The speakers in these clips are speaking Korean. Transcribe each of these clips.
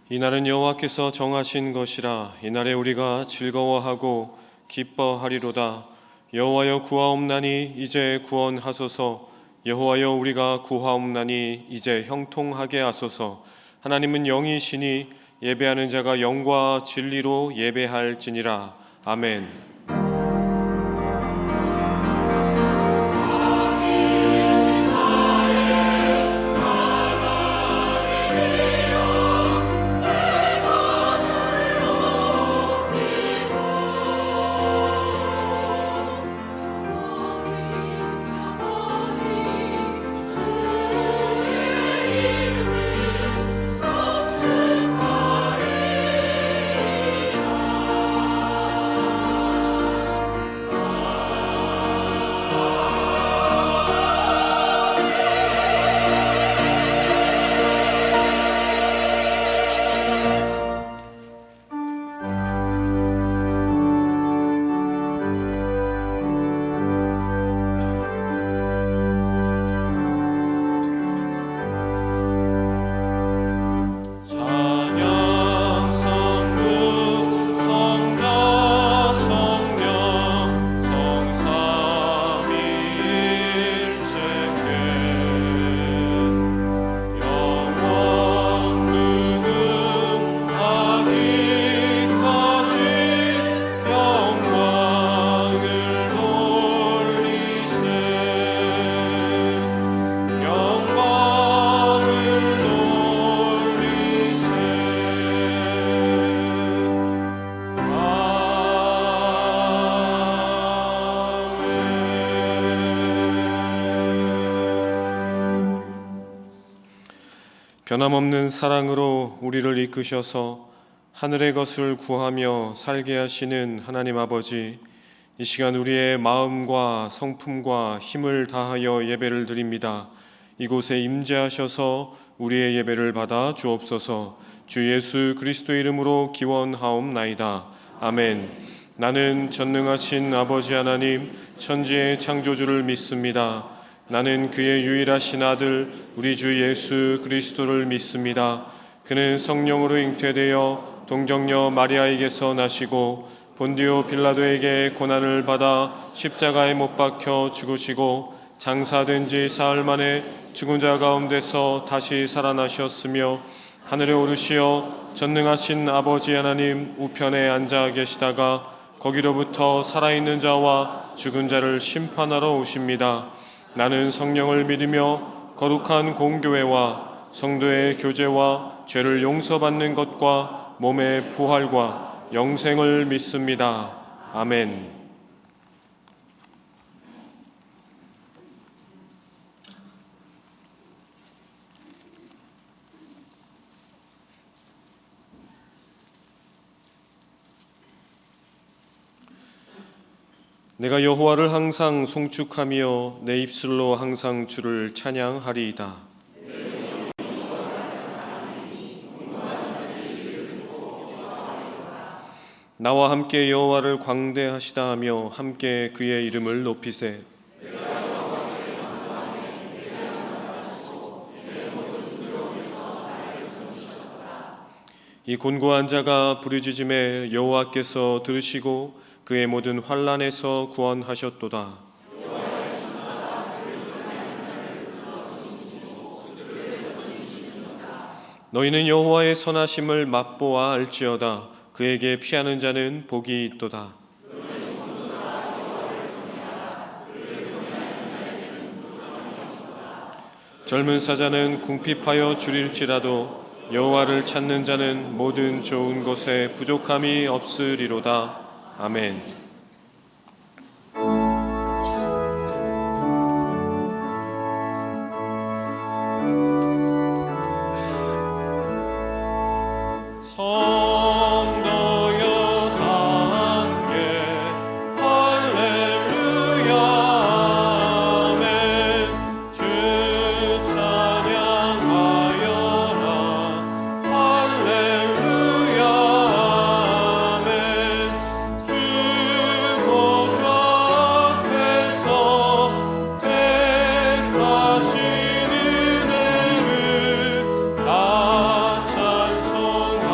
이날은 여호와께서 정하신 것이라. 이날에 우리가 즐거워하고 기뻐하리로다. 여호와여 구하옵나니 이제 구원하소서. 여호와여 우리가 구하옵나니 이제 형통하게 하소서. 하나님은 영이시니 예배하는 자가 영과 진리로 예배할지니라. 아멘. 변함없는 사랑으로 우리를 이끄셔서 하늘의 것을 구하며 살게 하시는 하나님 아버지, 이 시간 우리의 마음과 성품과 힘을 다하여 예배를 드립니다. 이곳에 임재하셔서 우리의 예배를 받아 주옵소서. 주 예수 그리스도의 이름으로 기원하옵나이다. 아멘. 나는 전능하신 아버지 하나님, 천지의 창조주를 믿습니다. 나는 그의 유일하신 아들 우리 주 예수 그리스도를 믿습니다. 그는 성령으로 잉태되어 동정녀 마리아에게서 나시고 본디오 빌라도에게 고난을 받아 십자가에 못 박혀 죽으시고 장사된 지 사흘 만에 죽은 자 가운데서 다시 살아나셨으며 하늘에 오르시어 전능하신 아버지 하나님 우편에 앉아 계시다가 거기로부터 살아있는 자와 죽은 자를 심판하러 오십니다. 나는 성령을 믿으며 거룩한 공교회와 성도의 교제와 죄를 용서받는 것과 몸의 부활과 영생을 믿습니다. 아멘. 내가 여호와를 항상 송축하며 내 입술로 항상 주를 찬양하리이다. 나와 함께 여호와를 광대하시다 하며 함께 그의 이름을 높이세. 이 곤고한 자가 부르짖음에 여호와께서 들으시고 그의 모든 환난에서 구원하셨도다. 너희는 여호와의 선하심을 맛보아 알지어다. 그에게 피하는 자는 복이 있도다. 젊은 사자는 궁핍하여 줄일지라도 여호와를 찾는 자는 모든 좋은 것에 부족함이 없으리로다. 아멘. 찬송하리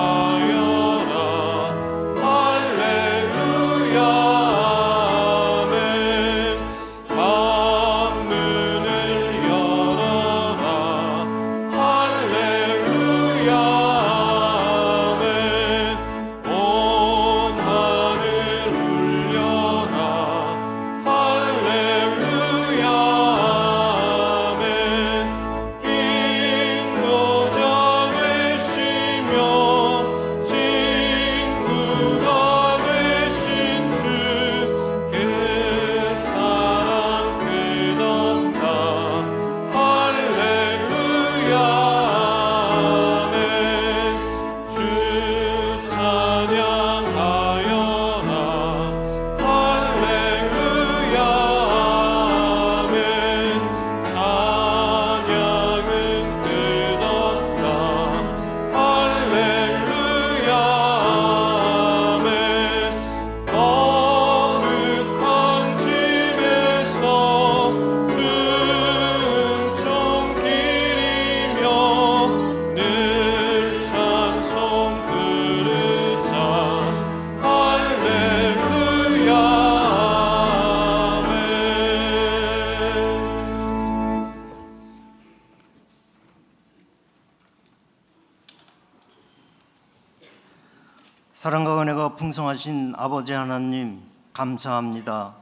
사랑과 은혜가 풍성하신 아버지 하나님, 감사합니다.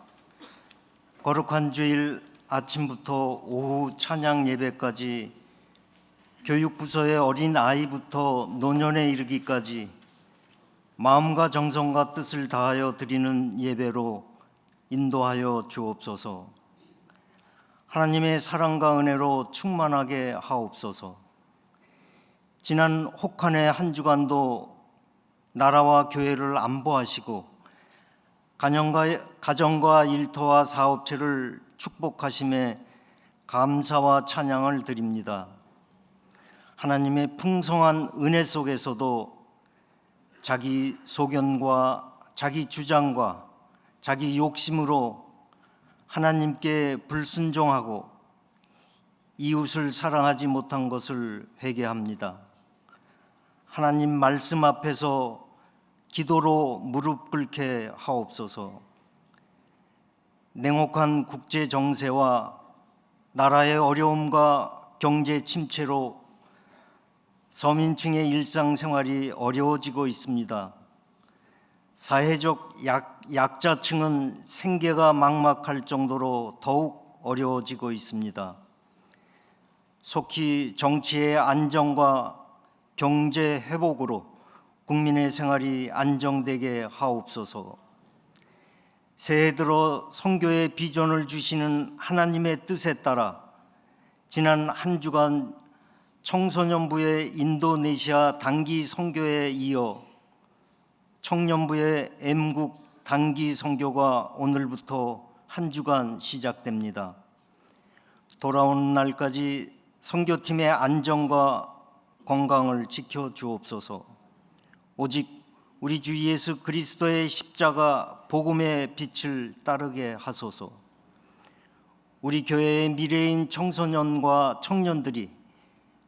거룩한 주일 아침부터 오후 찬양 예배까지, 교육부서의 어린 아이부터 노년에 이르기까지 마음과 정성과 뜻을 다하여 드리는 예배로 인도하여 주옵소서. 하나님의 사랑과 은혜로 충만하게 하옵소서. 지난 혹한의 한 주간도 나라와 교회를 안보하시고 가정과 일터와 사업체를 축복하심에 감사와 찬양을 드립니다. 하나님의 풍성한 은혜 속에서도 자기 소견과 자기 주장과 자기 욕심으로 하나님께 불순종하고 이웃을 사랑하지 못한 것을 회개합니다. 하나님 말씀 앞에서 기도로 무릎 꿇게 하옵소서. 냉혹한 국제 정세와 나라의 어려움과 경제 침체로 서민층의 일상생활이 어려워지고 있습니다. 사회적 약자층은 생계가 막막할 정도로 더욱 어려워지고 있습니다. 속히 정치의 안정과 경제 회복으로 국민의 생활이 안정되게 하옵소서. 새해 들어 선교의 비전을 주시는 하나님의 뜻에 따라 지난 한 주간 청소년부의 인도네시아 단기 선교에 이어 청년부의 M국 단기 선교가 오늘부터 한 주간 시작됩니다. 돌아오는 날까지 선교팀의 안전과 건강을 지켜 주옵소서. 오직 우리 주 예수 그리스도의 십자가 복음의 빛을 따르게 하소서. 우리 교회의 미래인 청소년과 청년들이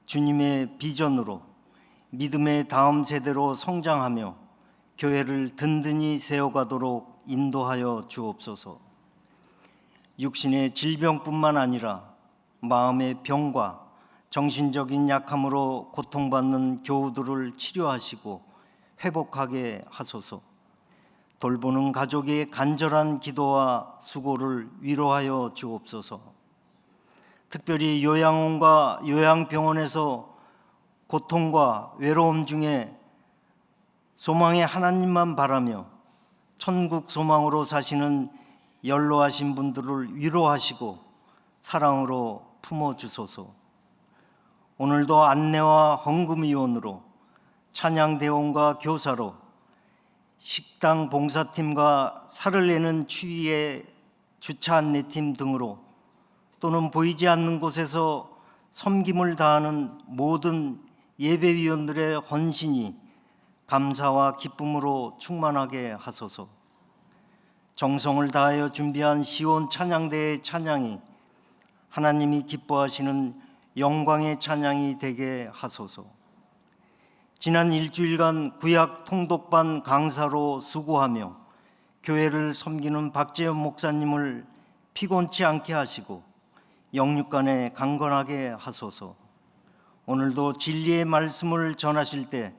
주님의 비전으로 믿음의 다음 세대로 성장하며 교회를 든든히 세워가도록 인도하여 주옵소서. 육신의 질병뿐만 아니라 마음의 병과 정신적인 약함으로 고통받는 교우들을 치료하시고 회복하게 하소서. 돌보는 가족의 간절한 기도와 수고를 위로하여 주옵소서. 특별히 요양원과 요양병원에서 고통과 외로움 중에 소망의 하나님만 바라며 천국 소망으로 사시는 연로하신 분들을 위로하시고 사랑으로 품어주소서. 오늘도 안내와 헌금위원으로, 찬양대원과 교사로, 식당 봉사팀과 살을 내는 추위의 주차 안내팀 등으로 또는 보이지 않는 곳에서 섬김을 다하는 모든 예배위원들의 헌신이 감사와 기쁨으로 충만하게 하소서. 정성을 다하여 준비한 시온 찬양대의 찬양이 하나님이 기뻐하시는 영광의 찬양이 되게 하소서. 지난 일주일간 구약 통독반 강사로 수고하며 교회를 섬기는 박재현 목사님을 피곤치 않게 하시고 영육간에 강건하게 하소서. 오늘도 진리의 말씀을 전하실 때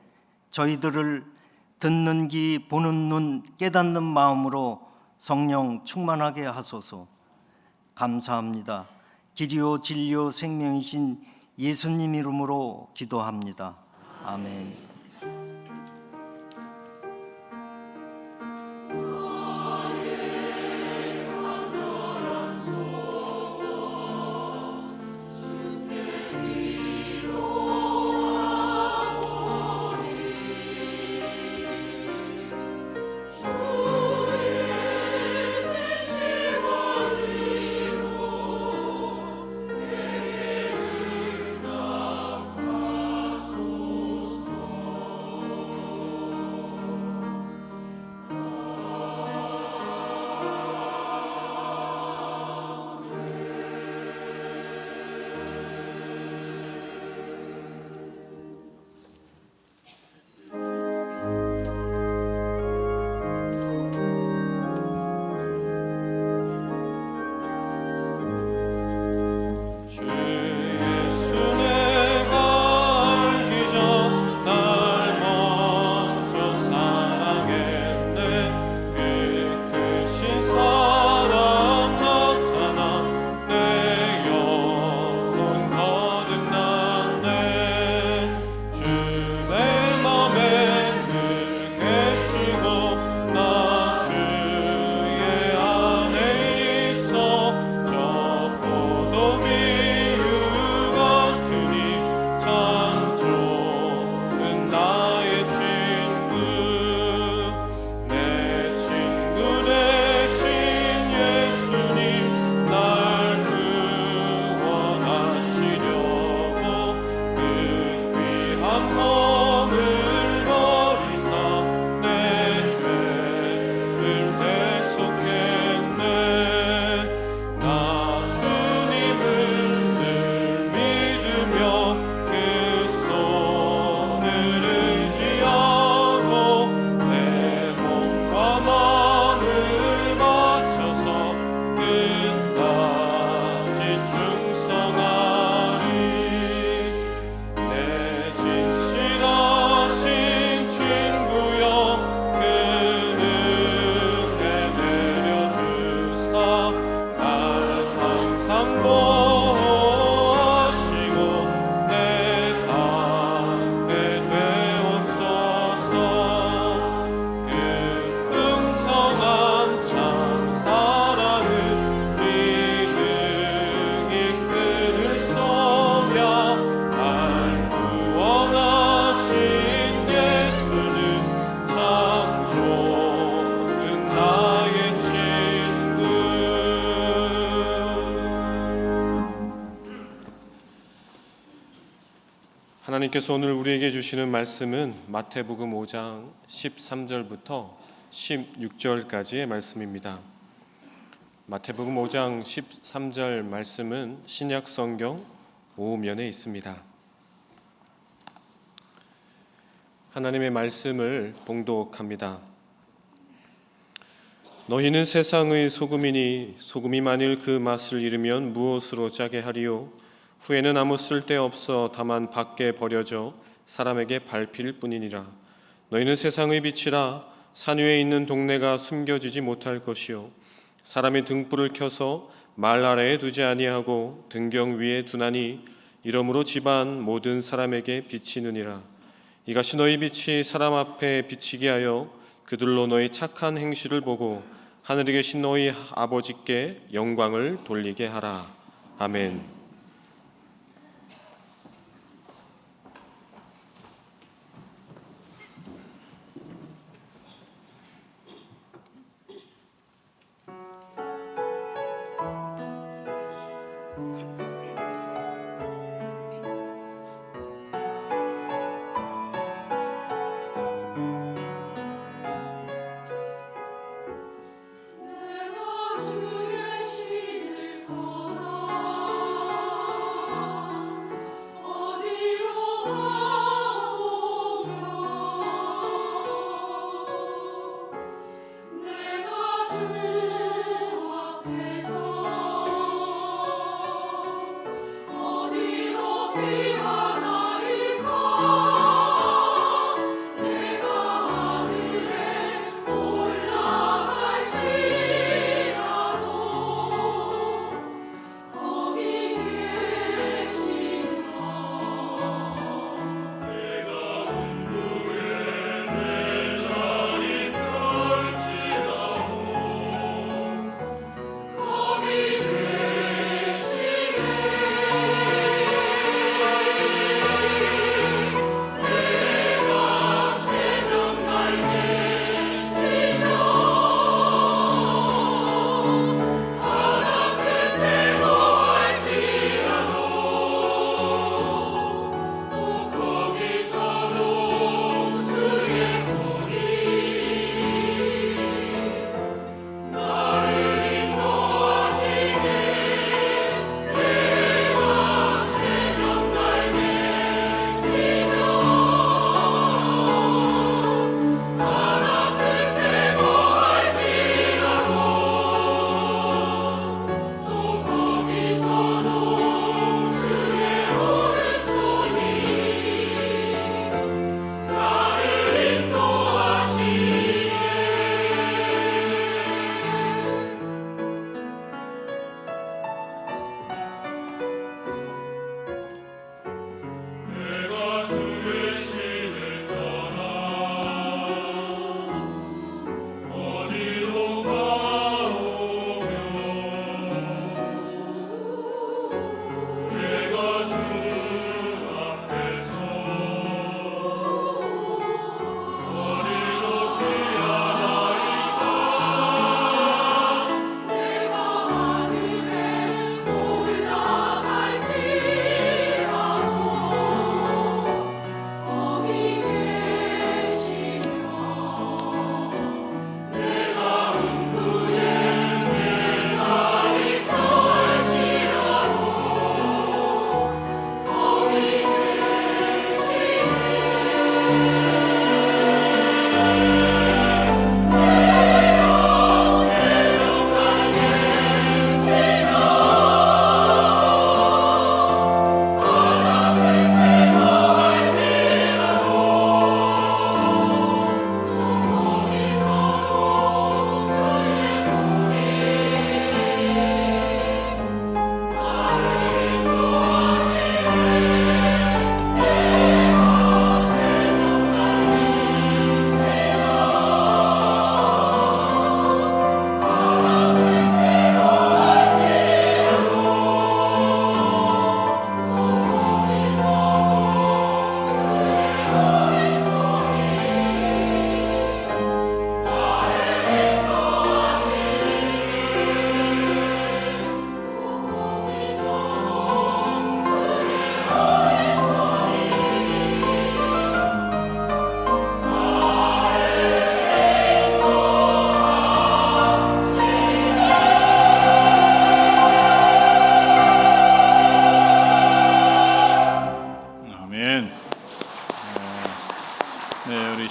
저희들을 듣는 귀, 보는 눈, 깨닫는 마음으로 성령 충만하게 하소서. 감사합니다. 길이요 진리요 생명이신 예수님 이름으로 기도합니다. 아멘. 하나님께서 오늘 우리에게 주시는 말씀은 마태복음 5장 13절부터 16절까지의 말씀입니다. 마태복음 5장 13절 말씀은 신약 성경 5면에 있습니다. 하나님의 말씀을 봉독합니다. 너희는 세상의 소금이니 소금이 만일 그 맛을 잃으면 무엇으로 짜게 하리요? 후에는 아무 쓸데없어 다만 밖에 버려져 사람에게 밟힐 뿐이니라. 너희는 세상의 빛이라. 산 위에 있는 동네가 숨겨지지 못할 것이요 사람이 등불을 켜서 말 아래에 두지 아니하고 등경 위에 두나니 이러므로 집안 모든 사람에게 비치느니라. 이같이 너희 빛이 사람 앞에 비치게 하여 그들로 너희 착한 행실을 보고 하늘에 계신 너희 아버지께 영광을 돌리게 하라. 아멘.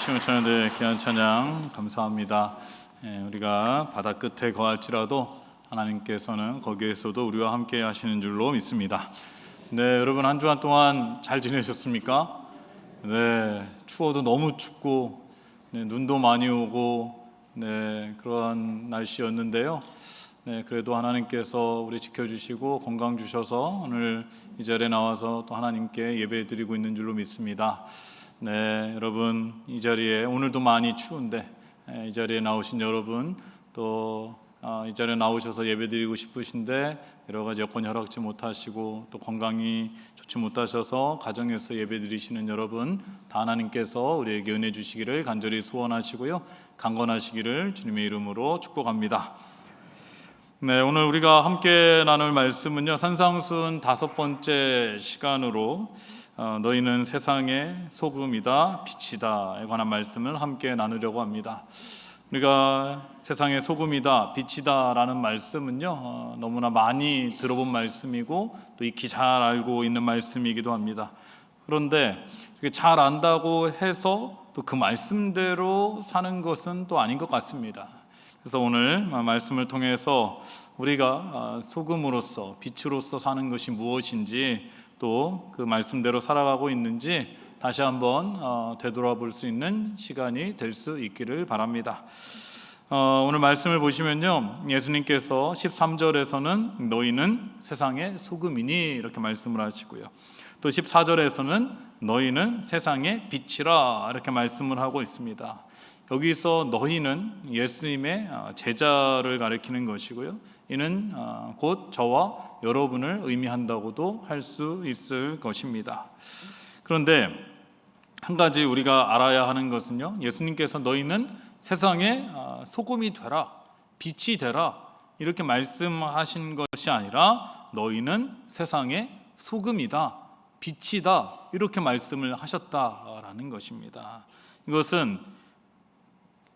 시온천연대 귀한 찬양 감사합니다. 우리가 바다 끝에 거할지라도 하나님께서는 거기에서도 우리와 함께 하시는 줄로 믿습니다. 네, 여러분 한 주간 동안 잘 지내셨습니까? 네, 추워도 너무 춥고 눈도 많이 오고 그러한 날씨였는데요. 그래도 하나님께서 우리 지켜주시고 건강 주셔서 오늘 이 자리에 나와서 또 하나님께 예배드리고 있는 줄로 믿습니다. 여러분 이 자리에 오늘도 많이 추운데 이 자리에 나오신 여러분 또 이 자리에 나오셔서 예배드리고 싶으신데 여러 가지 여건이 허락지 못하시고 또 건강이 좋지 못하셔서 가정에서 예배드리시는 여러분 다 하나님께서 우리에게 은혜 주시기를 간절히 소원하시고요, 강건하시기를 주님의 이름으로 축복합니다. 오늘 우리가 함께 나눌 말씀은요, 산상순 5번째 시간으로 너희는 세상의 소금이다 빛이다에 관한 말씀을 함께 나누려고 합니다. 우리가 세상의 소금이다 빛이다 라는 말씀은요, 너무나 많이 들어본 말씀이고 또 익히 잘 알고 있는 말씀이기도 합니다. 그런데 잘 안다고 해서 또 그 말씀대로 사는 것은 또 아닌 것 같습니다. 그래서 오늘 말씀을 통해서 우리가 소금으로서 빛으로서 사는 것이 무엇인지 또 그 말씀대로 살아가고 있는지 다시 한번 되돌아볼 수 있는 시간이 될 수 있기를 바랍니다. 오늘 말씀을 보시면요, 예수님께서 13절에서는 너희는 세상의 소금이니 이렇게 말씀을 하시고요, 또 14절에서는 너희는 세상의 빛이라 이렇게 말씀을 하고 있습니다. 여기서 너희는 예수님의 제자를 가리키는 것이고요, 이는 곧 저와 여러분을 의미한다고도 할 수 있을 것입니다. 그런데 한 가지 우리가 알아야 하는 것은요, 예수님께서 너희는 세상의 소금이 되라, 빛이 되라 이렇게 말씀하신 것이 아니라 너희는 세상의 소금이다, 빛이다 이렇게 말씀을 하셨다라는 것입니다. 이것은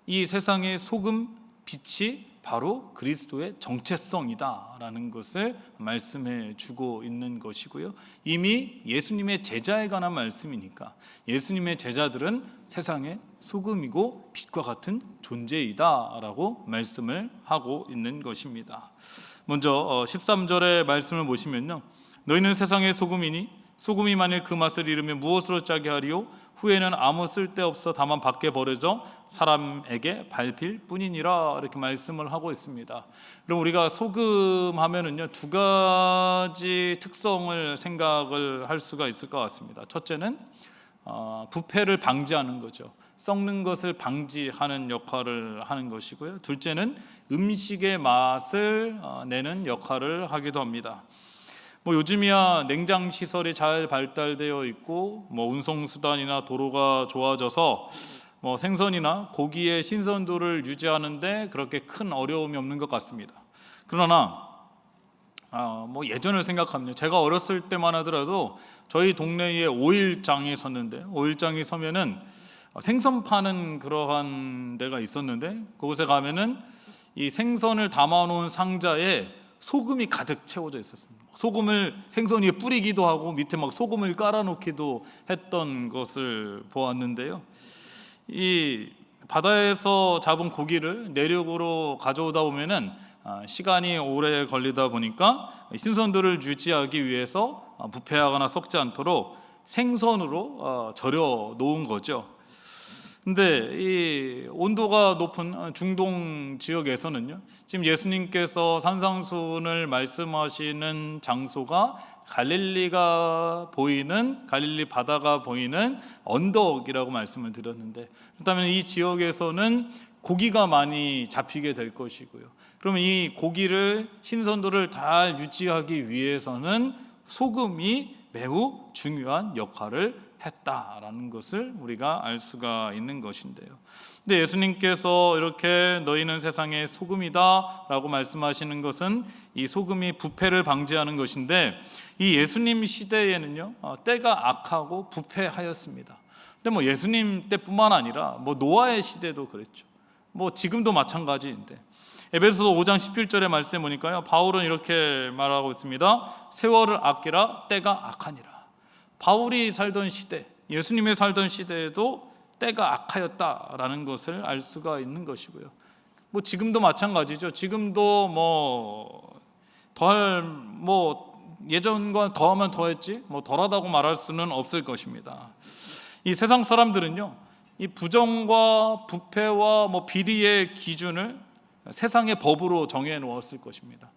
이 세상의 소금, 빛이 바로 그리스도의 정체성이다라는 것을 말씀해 주고 있는 것이고요, 이미 예수님의 제자에 관한 말씀이니까 예수님의 제자들은 세상의 소금이고 빛과 같은 존재이다라고 말씀을 하고 있는 것입니다. 먼저 13절의 말씀을 보시면요, 너희는 세상의 소금이니 소금이 만일 그 맛을 잃으면 무엇으로 짜게 하리요? 후에는 아무 쓸데없어 다만 밖에 버려져 사람에게 밟힐 뿐이니라 이렇게 말씀을 하고 있습니다. 그럼 우리가 소금 하면은요, 두 가지 특성을 생각을 할 수가 있을 것 같습니다. 첫째는 부패를 방지하는 거죠. 썩는 것을 방지하는 역할을 하는 것이고요, 둘째는 음식의 맛을 내는 역할을 하기도 합니다. 요즘이야 냉장 시설이 잘 발달되어 있고 운송 수단이나 도로가 좋아져서 생선이나 고기의 신선도를 유지하는데 그렇게 큰 어려움이 없는 것 같습니다. 그러나 예전을 생각하면 제가 어렸을 때만 하더라도 저희 동네에 오일장이 섰는데, 오일장이 서면은 생선 파는 그러한 데가 있었는데 그곳에 가면은 이 생선을 담아놓은 상자에 소금이 가득 채워져 있었습니다. 소금을 생선 위에 뿌리기도 하고 밑에 막 소금을 깔아놓기도 했던 것을 보았는데요, 이 바다에서 잡은 고기를 내륙으로 가져오다 보면은 시간이 오래 걸리다 보니까 신선도를 유지하기 위해서 부패하거나 썩지 않도록 생선으로 절여 놓은 거죠. 근데 이 온도가 높은 중동 지역에서는요, 지금 예수님께서 산상순을 말씀하시는 장소가 갈릴리가 보이는, 갈릴리 바다가 보이는 언덕이라고 말씀을 드렸는데, 그렇다면 이 지역에서는 고기가 많이 잡히게 될 것이고요, 그러면 이 고기를 신선도를 잘 유지하기 위해서는 소금이 매우 중요한 역할을 했다라는 것을 우리가 알 수가 있는 것인데요. 근데 예수님께서 이렇게 너희는 세상의 소금이다 라고 말씀하시는 것은 이 소금이 부패를 방지하는 것인데, 이 예수님 시대에는요, 때가 악하고 부패하였습니다. 근데 예수님 때뿐만 아니라 노아의 시대도 그랬죠. 지금도 마찬가지인데, 에베소서 5장 17절의 말씀에 보니까요, 바울은 이렇게 말하고 있습니다. 세월을 아끼라 때가 악하니라. 바울이 살던 시대, 예수님의 살던 시대에도 때가 악하였다라는 것을 알 수가 있는 것이고요. 뭐 지금도 마찬가지죠. 지금도 예전과 더하면 더했지 덜하다고 말할 수는 없을 것입니다. 이 세상 사람들은요, 이 부정과 부패와 비리의 기준을 세상의 법으로 정해 놓았을 것입니다.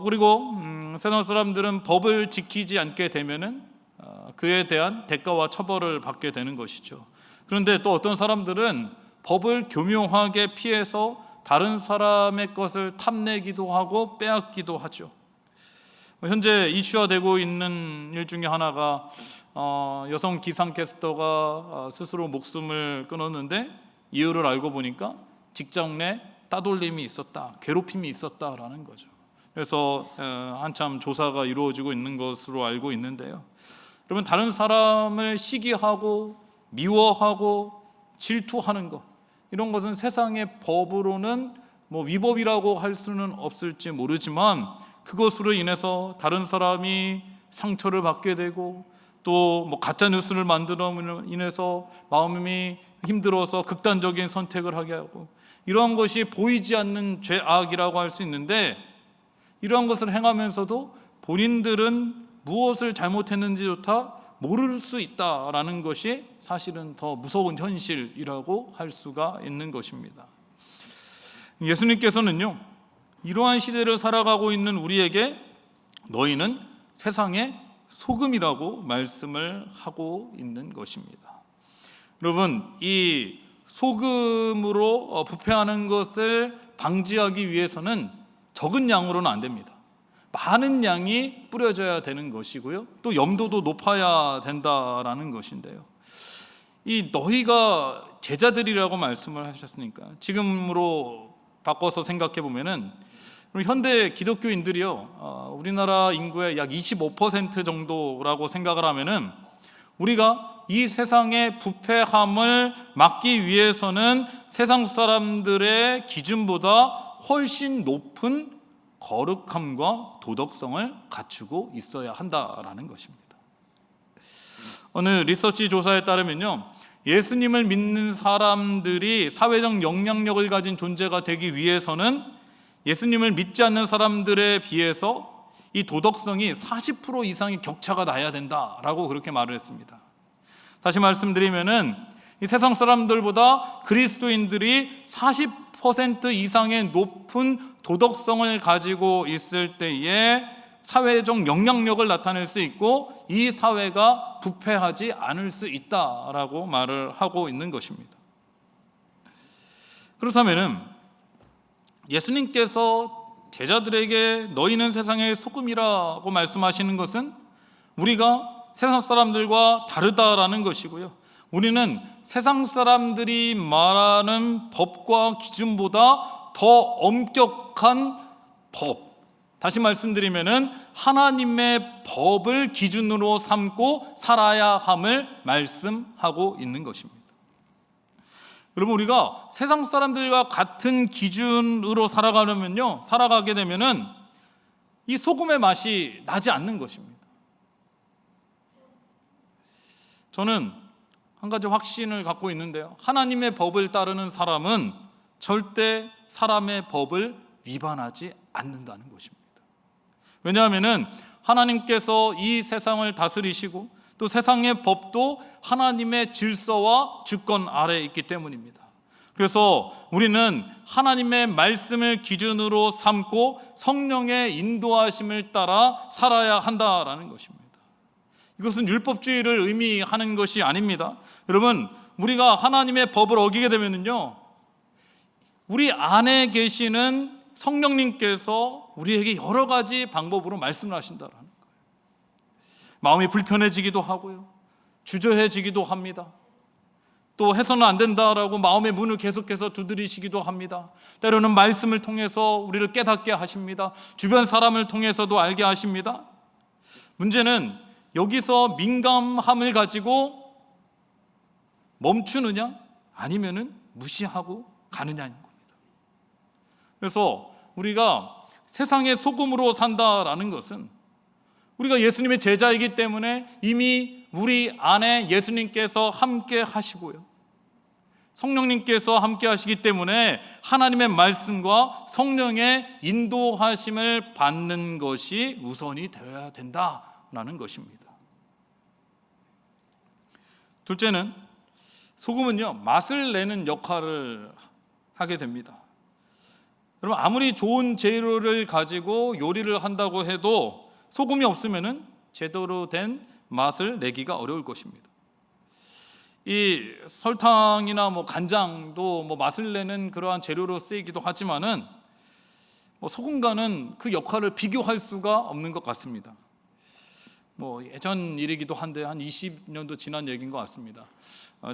그리고 세상 사람들은 법을 지키지 않게 되면은 그에 대한 대가와 처벌을 받게 되는 것이죠. 그런데 또 어떤 사람들은 법을 교묘하게 피해서 다른 사람의 것을 탐내기도 하고 빼앗기도 하죠. 현재 이슈화되고 있는 일 중에 하나가 여성 기상캐스터가 스스로 목숨을 끊었는데 이유를 알고 보니까 직장 내 따돌림이 있었다, 괴롭힘이 있었다라는 거죠. 그래서 한참 조사가 이루어지고 있는 것으로 알고 있는데요. 여러분, 다른 사람을 시기하고 미워하고 질투하는 것, 이런 것은 세상의 법으로는 위법이라고 할 수는 없을지 모르지만 그것으로 인해서 다른 사람이 상처를 받게 되고 또 가짜 뉴스를 만들어 인해서 마음이 힘들어서 극단적인 선택을 하게 하고, 이러한 것이 보이지 않는 죄악이라고 할 수 있는데, 이러한 것을 행하면서도 본인들은 무엇을 잘못했는지조차 모를 수 있다라는 것이 사실은 더 무서운 현실이라고 할 수가 있는 것입니다. 예수님께서는요, 이러한 시대를 살아가고 있는 우리에게 너희는 세상의 소금이라고 말씀을 하고 있는 것입니다. 여러분, 이 소금으로 부패하는 것을 방지하기 위해서는 적은 양으로는 안 됩니다. 많은 양이 뿌려져야 되는 것이고요, 또 염도도 높아야 된다라는 것인데요, 이 너희가 제자들이라고 말씀을 하셨으니까 지금으로 바꿔서 생각해 보면은 현대 기독교인들이요, 우리나라 인구의 약 25% 정도라고 생각을 하면은 우리가 이 세상의 부패함을 막기 위해서는 세상 사람들의 기준보다 훨씬 높은 거룩함과 도덕성을 갖추고 있어야 한다라는 것입니다. 어느 리서치 조사에 따르면요, 예수님을 믿는 사람들이 사회적 영향력을 가진 존재가 되기 위해서는 예수님을 믿지 않는 사람들에 비해서 이 도덕성이 40% 이상의 격차가 나야 된다라고 그렇게 말을 했습니다. 다시 말씀드리면은 이 세상 사람들보다 그리스도인들이 40% 이상의 높은 도덕성을 가지고 있을 때에 사회적 영향력을 나타낼 수 있고 이 사회가 부패하지 않을 수 있다라고 말을 하고 있는 것입니다. 그렇다면은 예수님께서 제자들에게 너희는 세상의 소금이라고 말씀하시는 것은 우리가 세상 사람들과 다르다라는 것이고요, 우리는 세상 사람들이 말하는 법과 기준보다 더 엄격한 법, 다시 말씀드리면은 하나님의 법을 기준으로 삼고 살아야 함을 말씀하고 있는 것입니다. 여러분, 우리가 세상 사람들과 같은 기준으로 살아가게 되면은 이 소금의 맛이 나지 않는 것입니다. 저는 한 가지 확신을 갖고 있는데요, 하나님의 법을 따르는 사람은 절대 사람의 법을 위반하지 않는다는 것입니다. 왜냐하면은 하나님께서 이 세상을 다스리시고 또 세상의 법도 하나님의 질서와 주권 아래에 있기 때문입니다. 그래서 우리는 하나님의 말씀을 기준으로 삼고 성령의 인도하심을 따라 살아야 한다라는 것입니다. 이것은 율법주의를 의미하는 것이 아닙니다. 여러분, 우리가 하나님의 법을 어기게 되면요, 우리 안에 계시는 성령님께서 우리에게 여러 가지 방법으로 말씀을 하신다라는 거예요. 마음이 불편해지기도 하고요, 주저해지기도 합니다. 또 해서는 안 된다라고 마음의 문을 계속해서 두드리시기도 합니다. 때로는 말씀을 통해서 우리를 깨닫게 하십니다. 주변 사람을 통해서도 알게 하십니다. 문제는 여기서 민감함을 가지고 멈추느냐 아니면은 무시하고 가느냐인 겁니다. 그래서 우리가 세상의 소금으로 산다라는 것은 우리가 예수님의 제자이기 때문에 이미 우리 안에 예수님께서 함께 하시고요, 성령님께서 함께 하시기 때문에 하나님의 말씀과 성령의 인도하심을 받는 것이 우선이 되어야 된다라는 것입니다. 둘째는 소금은요, 맛을 내는 역할을 하게 됩니다. 여러분, 아무리 좋은 재료를 가지고 요리를 한다고 해도 소금이 없으면은 제대로 된 맛을 내기가 어려울 것입니다. 이 설탕이나 간장도 맛을 내는 그러한 재료로 쓰이기도 하지만은 소금과는 그 역할을 비교할 수가 없는 것 같습니다. 예전 일이기도 한데 한 20년도 지난 얘기인 것 같습니다.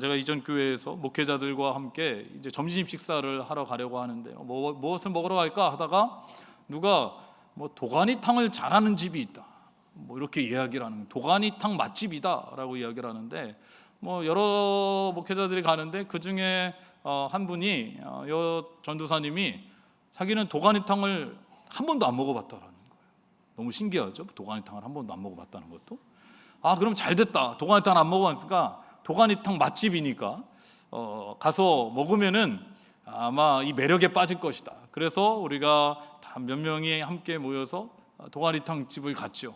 제가 이전 교회에서 목회자들과 함께 이제 점심 식사를 하러 가려고 하는데 무엇을 먹으러 갈까 하다가 누가 도가니탕을 잘하는 집이 있다, 이렇게 이야기를 하는, 도가니탕 맛집이다라고 이야기를 하는데 여러 목회자들이 가는데 그 중에 한 분이 전도사님이 자기는 도가니탕을 한 번도 안 먹어봤다라는 거예요. 너무 신기하죠? 도가니탕을 한 번도 안 먹어봤다는 것도. 그럼 잘 됐다. 도가니탕을 안 먹어봤으니까 도가니탕 맛집이니까 가서 먹으면은 아마 이 매력에 빠질 것이다. 그래서 우리가 다 몇 명이 함께 모여서 도가니탕 집을 갔죠.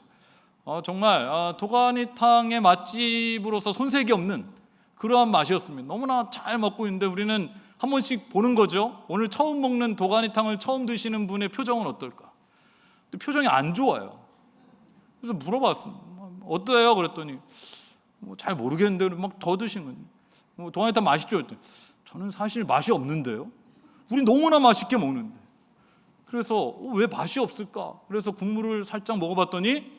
정말 도가니탕의 맛집으로서 손색이 없는 그러한 맛이었습니다. 너무나 잘 먹고 있는데 우리는 한 번씩 보는 거죠. 오늘 처음 먹는 도가니탕을 처음 드시는 분의 표정은 어떨까? 근데 표정이 안 좋아요. 그래서 물어봤습니다. 어때요? 그랬더니 잘 모르겠는데 더 드시는 거예요. 도가니탕 맛있죠? 그랬더니 저는 사실 맛이 없는데요. 우리 너무나 맛있게 먹는데. 그래서 왜 맛이 없을까? 그래서 국물을 살짝 먹어봤더니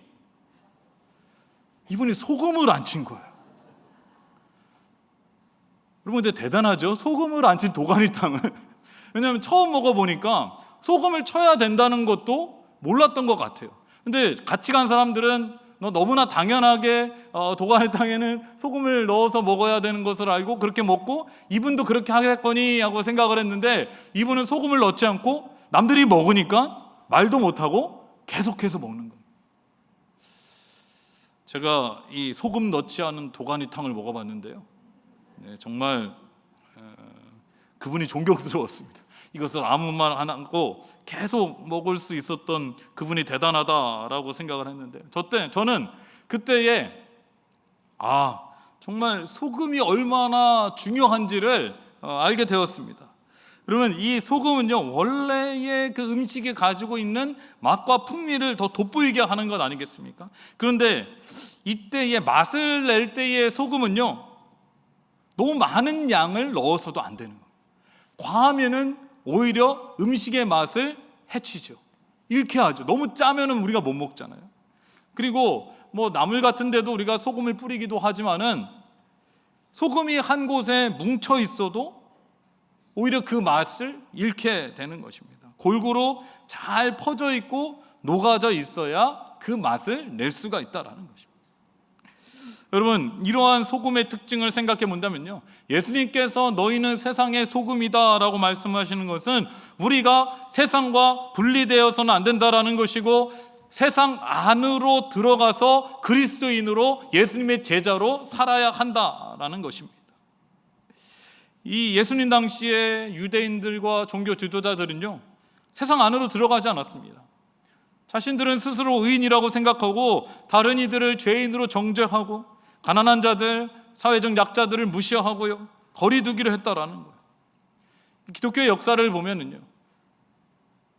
이분이 소금을 안 친 거예요. 여러분, 근데 대단하죠? 소금을 안 친 도가니탕을. 왜냐하면 처음 먹어보니까 소금을 쳐야 된다는 것도 몰랐던 것 같아요. 근데 같이 간 사람들은 너무나 당연하게 도가니탕에는 소금을 넣어서 먹어야 되는 것을 알고 그렇게 먹고, 이분도 그렇게 하겠거니 하고 생각을 했는데 이분은 소금을 넣지 않고 남들이 먹으니까 말도 못하고 계속해서 먹는 거예요. 제가 이 소금 넣지 않은 도가니탕을 먹어봤는데요, 정말 그분이 존경스러웠습니다. 이것을 아무 말 안 하고 계속 먹을 수 있었던 그분이 대단하다라고 생각을 했는데, 저는 그때에 정말 소금이 얼마나 중요한지를 알게 되었습니다. 그러면 이 소금은요, 원래의 그 음식이 가지고 있는 맛과 풍미를 더 돋보이게 하는 것 아니겠습니까? 그런데 이때의 맛을 낼 때의 소금은요, 너무 많은 양을 넣어서도 안 되는 거예요. 과하면은 오히려 음식의 맛을 해치죠. 잃게 하죠. 너무 짜면은 우리가 못 먹잖아요. 그리고 나물 같은 데도 우리가 소금을 뿌리기도 하지만은 소금이 한 곳에 뭉쳐 있어도 오히려 그 맛을 잃게 되는 것입니다. 골고루 잘 퍼져 있고 녹아져 있어야 그 맛을 낼 수가 있다라는 것입니다. 여러분, 이러한 소금의 특징을 생각해 본다면요, 예수님께서 너희는 세상의 소금이다 라고 말씀하시는 것은 우리가 세상과 분리되어서는 안 된다라는 것이고, 세상 안으로 들어가서 그리스도인으로 예수님의 제자로 살아야 한다라는 것입니다. 이 예수님 당시에 유대인들과 종교 지도자들은요, 세상 안으로 들어가지 않았습니다. 자신들은 스스로 의인이라고 생각하고 다른 이들을 죄인으로 정죄하고 가난한 자들, 사회적 약자들을 무시하고요, 거리두기를 했다라는 거예요. 기독교의 역사를 보면은요,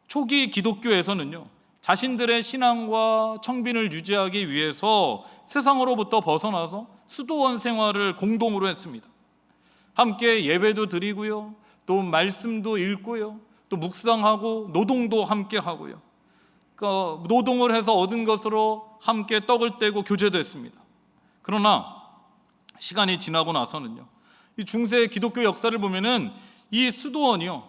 초기 기독교에서는요, 자신들의 신앙과 청빈을 유지하기 위해서 세상으로부터 벗어나서 수도원 생활을 공동으로 했습니다. 함께 예배도 드리고요, 또 말씀도 읽고요, 또 묵상하고 노동도 함께 하고요. 그러니까 노동을 해서 얻은 것으로 함께 떡을 떼고 교제도 했습니다. 그러나 시간이 지나고 나서는요, 이 중세 기독교 역사를 보면은 이 수도원이요,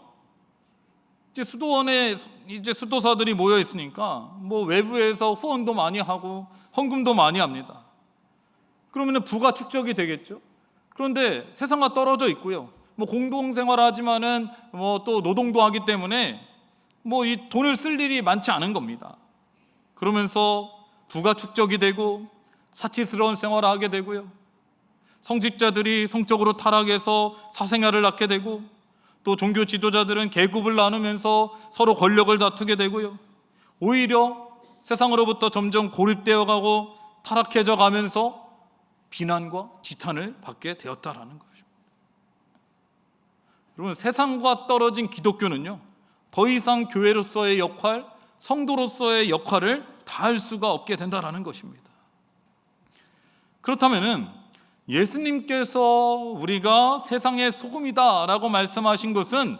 이제 수도원에 이제 수도사들이 모여 있으니까 외부에서 후원도 많이 하고 헌금도 많이 합니다. 그러면은 부가 축적이 되겠죠. 그런데 세상과 떨어져 있고요, 공동생활을 하지만은 또 노동도 하기 때문에 이 돈을 쓸 일이 많지 않은 겁니다. 그러면서 부가 축적이 되고 사치스러운 생활을 하게 되고요. 성직자들이 성적으로 타락해서 사생활을 낳게 되고, 또 종교 지도자들은 계급을 나누면서 서로 권력을 다투게 되고요. 오히려 세상으로부터 점점 고립되어 가고 타락해져 가면서 비난과 지탄을 받게 되었다라는 것입니다. 여러분, 세상과 떨어진 기독교는요, 더 이상 교회로서의 역할, 성도로서의 역할을 다할 수가 없게 된다라는 것입니다. 그렇다면은 예수님께서 우리가 세상의 소금이다라고 말씀하신 것은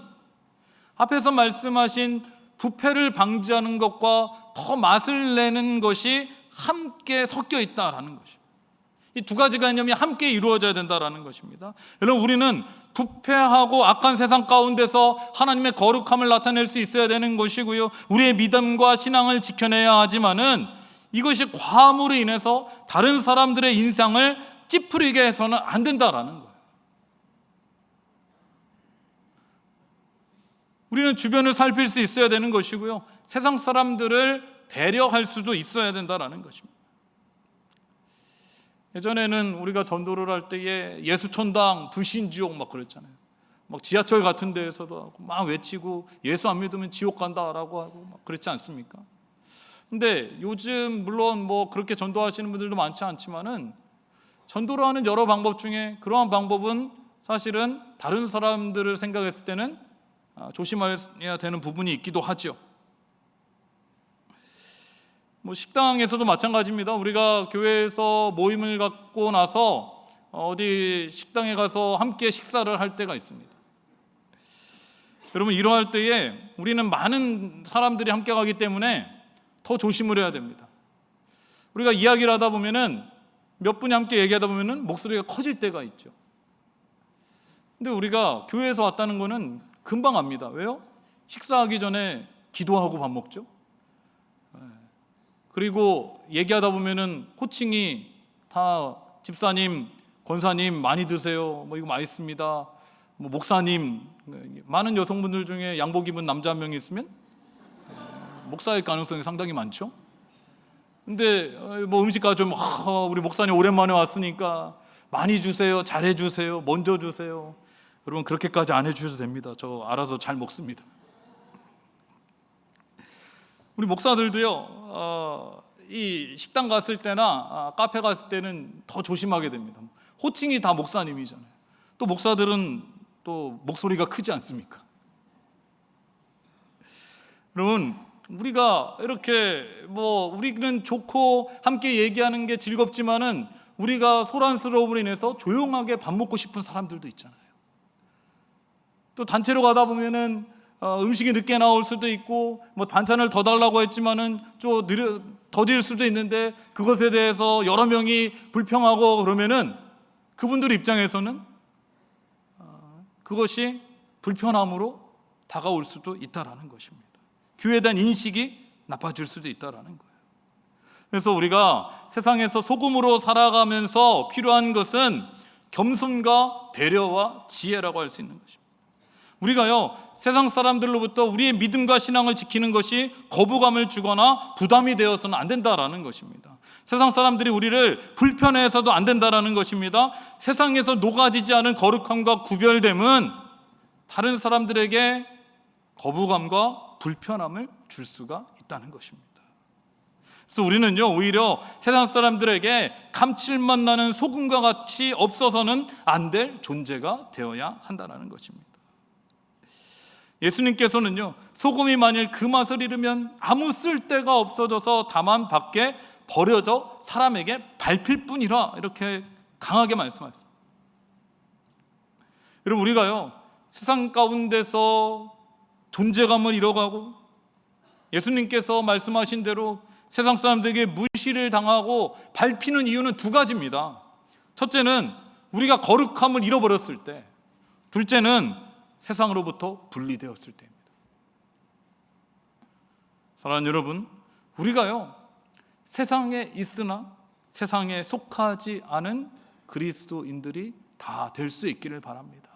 앞에서 말씀하신 부패를 방지하는 것과 더 맛을 내는 것이 함께 섞여 있다라는 것입니다. 이 두 가지 개념이 함께 이루어져야 된다라는 것입니다. 여러분, 우리는 부패하고 악한 세상 가운데서 하나님의 거룩함을 나타낼 수 있어야 되는 것이고요, 우리의 믿음과 신앙을 지켜내야 하지만은 이것이 과함으로 인해서 다른 사람들의 인상을 찌푸리게 해서는 안 된다라는 거예요. 우리는 주변을 살필 수 있어야 되는 것이고요, 세상 사람들을 배려할 수도 있어야 된다라는 것입니다. 예전에는 우리가 전도를 할 때에 예수천당, 불신지옥 막 그랬잖아요. 막 지하철 같은 데에서도 하고 막 외치고 예수 안 믿으면 지옥 간다라고 하고 막 그랬지 않습니까? 근데 요즘 물론 뭐 그렇게 전도하시는 분들도 많지 않지만은 전도를 하는 여러 방법 중에 그러한 방법은 사실은 다른 사람들을 생각했을 때는 조심해야 되는 부분이 있기도 하죠. 뭐 식당에서도 마찬가지입니다. 우리가 교회에서 모임을 갖고 나서 어디 식당에 가서 함께 식사를 할 때가 있습니다. 여러분, 이러할 때에 우리는 많은 사람들이 함께 가기 때문에 더 조심을 해야 됩니다. 우리가 이야기를 하다 보면은 몇 분이 함께 얘기하다 보면은 목소리가 커질 때가 있죠. 근데 우리가 교회에서 왔다는 거는 금방 압니다. 왜요? 식사하기 전에 기도하고 밥 먹죠. 그리고 얘기하다 보면은 호칭이 다 집사님, 권사님 많이 드세요. 뭐 이거 맛있습니다. 뭐 목사님, 많은 여성분들 중에 양복 입은 남자 한 명 있으면 목사일 가능성이 상당히 많죠. 근데 뭐 음식 가져오면 우리 목사님 오랜만에 왔으니까 많이 주세요, 잘해 주세요, 먼저 주세요. 여러분, 그렇게까지 안 해주셔도 됩니다. 저 알아서 잘 먹습니다. 우리 목사들도요, 이 식당 갔을 때나 카페 갔을 때는 더 조심하게 됩니다. 호칭이 다 목사님이잖아요. 또 목사들은 또 목소리가 크지 않습니까? 여러분, 우리가 이렇게 뭐 우리는 좋고 함께 얘기하는 게 즐겁지만은 우리가 소란스러움으로 인해서 조용하게 밥 먹고 싶은 사람들도 있잖아요. 또 단체로 가다 보면은 음식이 늦게 나올 수도 있고 뭐 반찬을 더 달라고 했지만은 좀 더딜 수도 있는데 그것에 대해서 여러 명이 불평하고 그러면은 그분들 입장에서는 그것이 불편함으로 다가올 수도 있다라는 것입니다. 교회에 대한 인식이 나빠질 수도 있다라는 거예요. 그래서 우리가 세상에서 소금으로 살아가면서 필요한 것은 겸손과 배려와 지혜라고 할 수 있는 것입니다. 우리가요, 세상 사람들로부터 우리의 믿음과 신앙을 지키는 것이 거부감을 주거나 부담이 되어서는 안 된다라는 것입니다. 세상 사람들이 우리를 불편해해서도 안 된다라는 것입니다. 세상에서 녹아지지 않은 거룩함과 구별됨은 다른 사람들에게 거부감과 불편함을 줄 수가 있다는 것입니다. 그래서 우리는요, 오히려 세상 사람들에게 감칠맛 나는 소금과 같이 없어서는 안 될 존재가 되어야 한다는 것입니다. 예수님께서는요, 소금이 만일 그 맛을 잃으면 아무 쓸데가 없어져서 다만 밖에 버려져 사람에게 밟힐 뿐이라 이렇게 강하게 말씀하셨습니다. 여러분, 우리가요, 세상 가운데서 존재감을 잃어가고 예수님께서 말씀하신 대로 세상 사람들에게 무시를 당하고 밟히는 이유는 두 가지입니다. 첫째는 우리가 거룩함을 잃어버렸을 때, 둘째는 세상으로부터 분리되었을 때입니다. 사랑하는 여러분, 우리가요, 세상에 있으나 세상에 속하지 않은 그리스도인들이 다 될 수 있기를 바랍니다.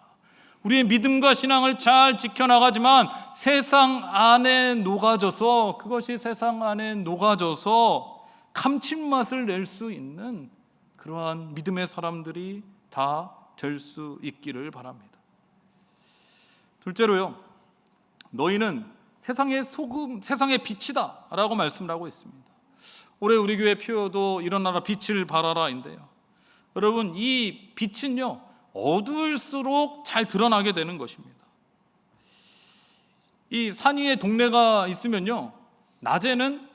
우리의 믿음과 신앙을 잘 지켜나가지만 세상 안에 녹아져서, 그것이 세상 안에 녹아져서 감칠맛을 낼 수 있는 그러한 믿음의 사람들이 다 될 수 있기를 바랍니다. 둘째로요, 너희는 세상의 소금, 세상의 빛이다 라고 말씀을 하고 있습니다. 올해 우리 교회 표어도 일어나라 빛을 발하라인데요, 여러분, 이 빛은요 어두울수록 잘 드러나게 되는 것입니다. 이 산 위에 동네가 있으면요, 낮에는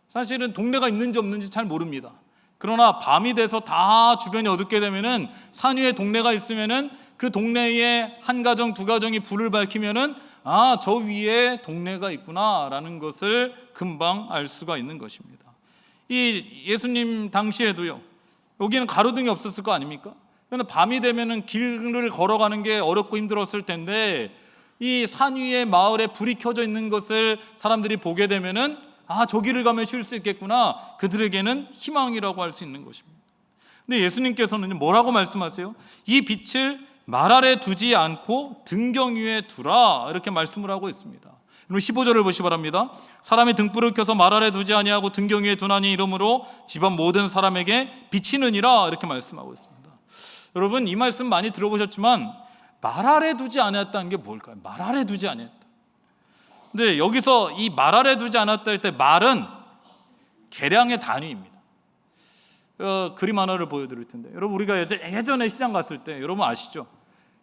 사실은 동네가 있는지 없는지 잘 모릅니다. 그러나 밤이 돼서 다 주변이 어둡게 되면은 산 위에 동네가 있으면은 그 동네에 한 가정 두 가정이 불을 밝히면은 아, 저 위에 동네가 있구나라는 것을 금방 알 수가 있는 것입니다. 이 예수님 당시에도요, 여기는 가로등이 없었을 거 아닙니까? 그런데 밤이 되면은 길을 걸어가는 게 어렵고 힘들었을 텐데 이 산 위에 마을에 불이 켜져 있는 것을 사람들이 보게 되면은 아, 저 길을 가면 쉴 수 있겠구나. 그들에게는 희망이라고 할 수 있는 것입니다. 근데 예수님께서는 뭐라고 말씀하세요? 이 빛을 말 아래 두지 않고 등경 위에 두라, 이렇게 말씀을 하고 있습니다. 여러분 15절을 보시 바랍니다. 사람이 등불을 켜서 말 아래 두지 아니하고 등경 위에 두나니 이러므로 집안 모든 사람에게 비치느니라, 이렇게 말씀하고 있습니다. 여러분 이 말씀 많이 들어보셨지만 말 아래 두지 않았다는 게 뭘까요? 말 아래 두지 않았다. 근데 여기서 이 말 아래 두지 않았다 할 때 말은 계량의 단위입니다. 그림 하나를 보여드릴 텐데, 여러분 우리가 예전에 시장 갔을 때 여러분 아시죠?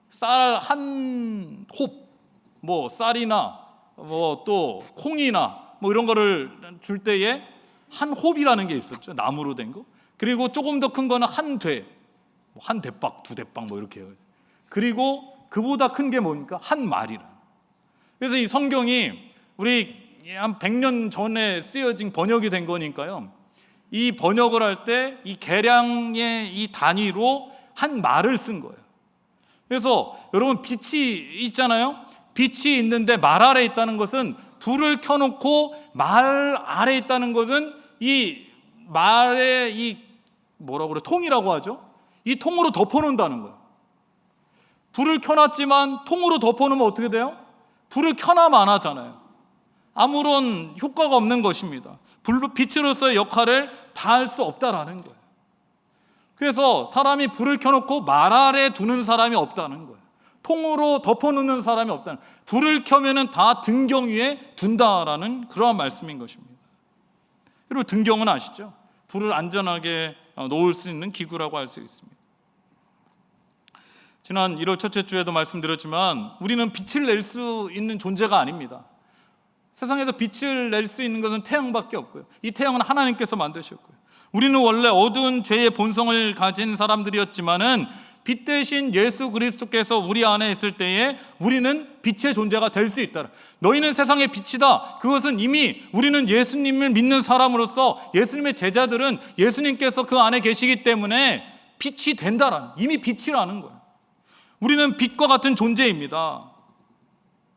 쌀 한 홉, 뭐 쌀이나 뭐 또 콩이나 뭐 이런 거를 줄 때에 한 홉이라는 게 있었죠. 나무로 된 거. 그리고 조금 더 큰 거는 한 대, 한 대박, 두 대박 뭐 이렇게 해요. 그리고 그보다 큰 게 뭡니까? 한 말이라. 그래서 이 성경이 우리 한 100년 전에 쓰여진 번역이 된 거니까요, 이 번역을 할 때 이 계량의 이 단위로 한 말을 쓴 거예요. 그래서 여러분 빛이 있잖아요. 빛이 있는데 말 아래 있다는 것은, 불을 켜놓고 말 아래 있다는 것은 이 말의 이 뭐라고 그래, 통이라고 하죠. 이 통으로 덮어놓는다는 거예요. 불을 켜놨지만 통으로 덮어놓으면 어떻게 돼요? 불을 켜나 마나잖아요. 아무런 효과가 없는 것입니다. 빛으로서의 역할을 다할 수 없다라는 거예요. 그래서 사람이 불을 켜놓고 말 아래 두는 사람이 없다는 거예요. 통으로 덮어놓는 사람이 없다는 거예요. 불을 켜면은 다 등경 위에 둔다라는 그러한 말씀인 것입니다. 그리고 등경은 아시죠? 불을 안전하게 놓을 수 있는 기구라고 할 수 있습니다. 지난 1월 첫째 주에도 말씀드렸지만 우리는 빛을 낼 수 있는 존재가 아닙니다. 세상에서 빛을 낼 수 있는 것은 태양밖에 없고요. 이 태양은 하나님께서 만드셨고요. 우리는 원래 어두운 죄의 본성을 가진 사람들이었지만은 빛 대신 예수 그리스도께서 우리 안에 있을 때에 우리는 빛의 존재가 될 수 있다. 너희는 세상의 빛이다. 그것은 이미 우리는 예수님을 믿는 사람으로서, 예수님의 제자들은 예수님께서 그 안에 계시기 때문에 빛이 된다라는, 이미 빛이라는 거예요. 우리는 빛과 같은 존재입니다.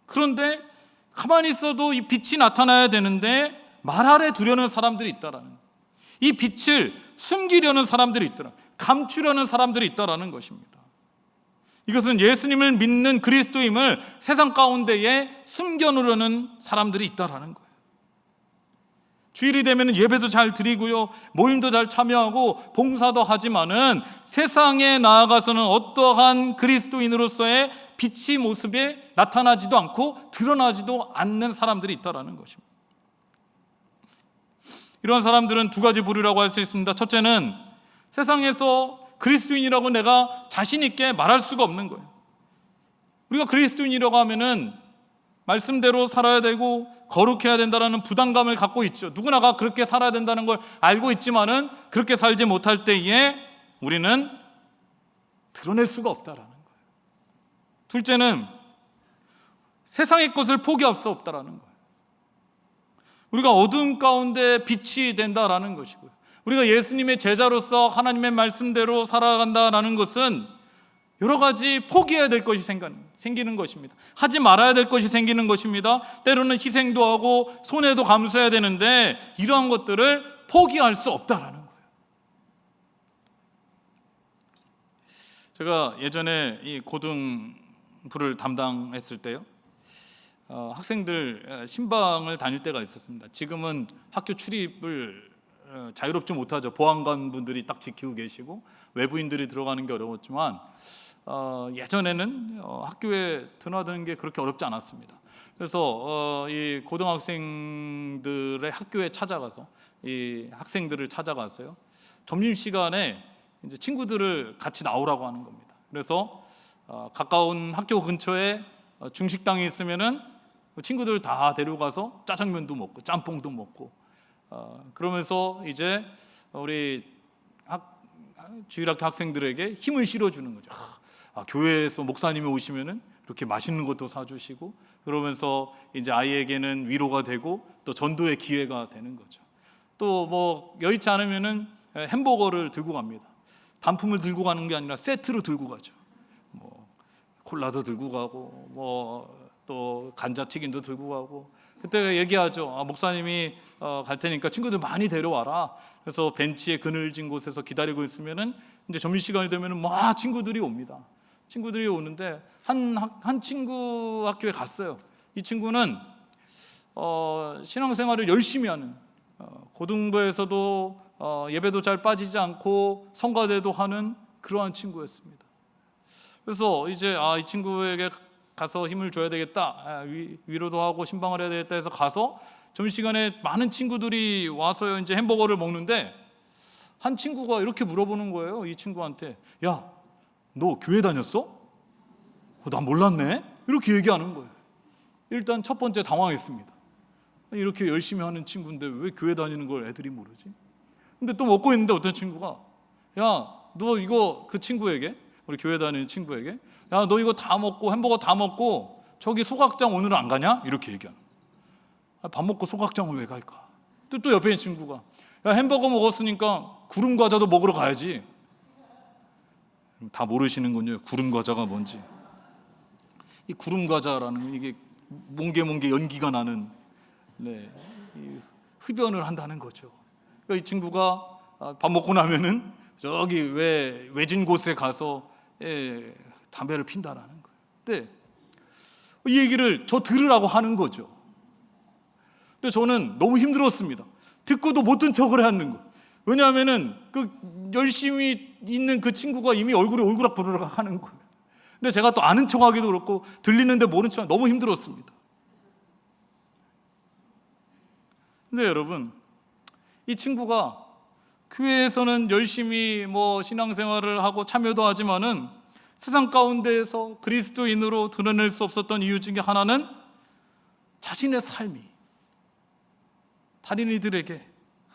그런데 가만히 있어도 이 빛이 나타나야 되는데 말 아래 두려는 사람들이 있다라는 거예요. 이 빛을 숨기려는 사람들이 있더라, 감추려는 사람들이 있다라는 것입니다. 이것은 예수님을 믿는 그리스도임을 세상 가운데에 숨겨놓으려는 사람들이 있다라는 거예요. 주일이 되면 예배도 잘 드리고요, 모임도 잘 참여하고 봉사도 하지만은 세상에 나아가서는 어떠한 그리스도인으로서의 빛의 모습에 나타나지도 않고 드러나지도 않는 사람들이 있다라는 것입니다. 이런 사람들은 두 가지 부류라고 할 수 있습니다. 첫째는 세상에서 그리스도인이라고 내가 자신 있게 말할 수가 없는 거예요. 우리가 그리스도인이라고 하면은 말씀대로 살아야 되고 거룩해야 된다는 부담감을 갖고 있죠. 누구나가 그렇게 살아야 된다는 걸 알고 있지만은 그렇게 살지 못할 때에 우리는 드러낼 수가 없다라는 거예요. 둘째는 세상의 것을 포기할 수 없다라는 거예요. 우리가 어두움 가운데 빛이 된다라는 것이고요. 우리가 예수님의 제자로서 하나님의 말씀대로 살아간다라는 것은 여러 가지 포기해야 될 것이 생기는 것입니다. 하지 말아야 될 것이 생기는 것입니다. 때로는 희생도 하고 손해도 감수해야 되는데 이러한 것들을 포기할 수 없다라는 거예요. 제가 예전에 이 고등부를 담당했을 때요, 학생들 신방을 다닐 때가 있었습니다. 지금은 학교 출입을 자유롭지 못하죠. 보안관 분들이 딱 지키고 계시고 외부인들이 들어가는 게 어려웠지만 예전에는 학교에 드나드는 게 그렇게 어렵지 않았습니다. 그래서 이 고등학생들의 학교에 찾아가서 이 학생들을 찾아가서요, 점심시간에 이제 친구들을 같이 나오라고 하는 겁니다. 그래서 가까운 학교 근처에 중식당이 있으면은 친구들 다 데려가서 짜장면도 먹고 짬뽕도 먹고 그러면서 이제 우리 주일학교 학생들에게 힘을 실어주는 거죠. 교회에서 목사님이 오시면은 이렇게 맛있는 것도 사주시고 그러면서 이제 아이에게는 위로가 되고 또 전도의 기회가 되는 거죠. 또 뭐 여의치 않으면은 햄버거를 들고 갑니다. 단품을 들고 가는 게 아니라 세트로 들고 가죠. 뭐 콜라도 들고 가고 뭐 또 감자튀김도 들고 가고 그때 얘기하죠. 목사님이 갈 테니까 친구들 많이 데려와라. 그래서 벤치에 그늘진 곳에서 기다리고 있으면은 이제 점심시간이 되면은 막 친구들이 옵니다. 친구들이 오는데 한 친구 학교에 갔어요. 이 친구는 신앙생활을 열심히 하는 고등부에서도 예배도 잘 빠지지 않고 성가대도 하는 그러한 친구였습니다. 그래서 이제 이 친구에게 가서 힘을 줘야 되겠다, 위로도 하고 신방을 해야 되겠다 해서 가서 점심시간에 많은 친구들이 와서 이제 햄버거를 먹는데 한 친구가 이렇게 물어보는 거예요. 이 친구한테, 야, 너 교회 다녔어? 난 몰랐네. 이렇게 얘기하는 거예요. 일단 첫 번째 당황했습니다. 이렇게 열심히 하는 친구인데 왜 교회 다니는 걸 애들이 모르지? 근데 또 먹고 있는데 어떤 친구가, 야, 너 이거 그 친구에게, 우리 교회 다니는 친구에게, 야, 너 이거 다 먹고 햄버거 다 먹고 저기 소각장 오늘은 안 가냐? 이렇게 얘기하는 거야. 밥 먹고 소각장을 왜 갈까? 또 옆에 있는 친구가, 야, 햄버거 먹었으니까 구름 과자도 먹으러 가야지. 다 모르시는군요. 구름 과자가 뭔지. 이 구름 과자라는 이게 몽게몽게 연기가 나는 이 흡연을 한다는 거죠. 그러니까 이 친구가 밥 먹고 나면은 저기 외진 곳에 가서 담배를 핀다라는 거예요. 근데 이 얘기를 저 들으라고 하는 거죠. 근데 저는 너무 힘들었습니다. 듣고도 못 든 척을 하는 거. 왜냐하면은 그 열심히 있는 그 친구가 이미 얼굴에 얼굴악 부르락 하는 거예요. 근데 제가 또 아는 척하기도 그렇고 들리는데 모른 척 너무 힘들었습니다. 근데 여러분, 이 친구가 교회에서는 열심히 신앙생활을 하고 참여도 하지만은 세상 가운데에서 그리스도인으로 드러낼 수 없었던 이유 중에 하나는 자신의 삶이 다른 이들에게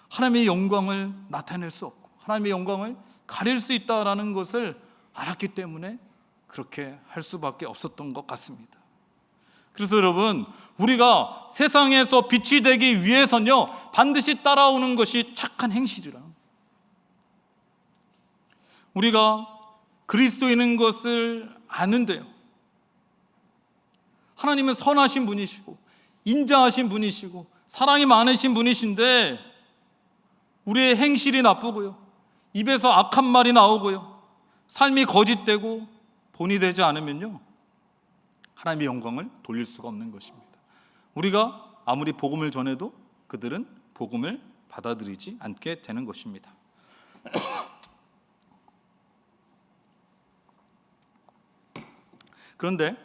하나님의 영광을 나타낼 수 없고 하나님의 영광을 가릴 수 있다라는 것을 알았기 때문에 그렇게 할 수밖에 없었던 것 같습니다. 그래서 여러분, 우리가 세상에서 빛이 되기 위해서는요, 반드시 따라오는 것이 착한 행실이라. 우리가 그리스도인인 것을 아는데요, 하나님은 선하신 분이시고 인자하신 분이시고 사랑이 많으신 분이신데 우리의 행실이 나쁘고요, 입에서 악한 말이 나오고요, 삶이 거짓되고 본이 되지 않으면요, 하나님의 영광을 돌릴 수가 없는 것입니다. 우리가 아무리 복음을 전해도 그들은 복음을 받아들이지 않게 되는 것입니다. 그런데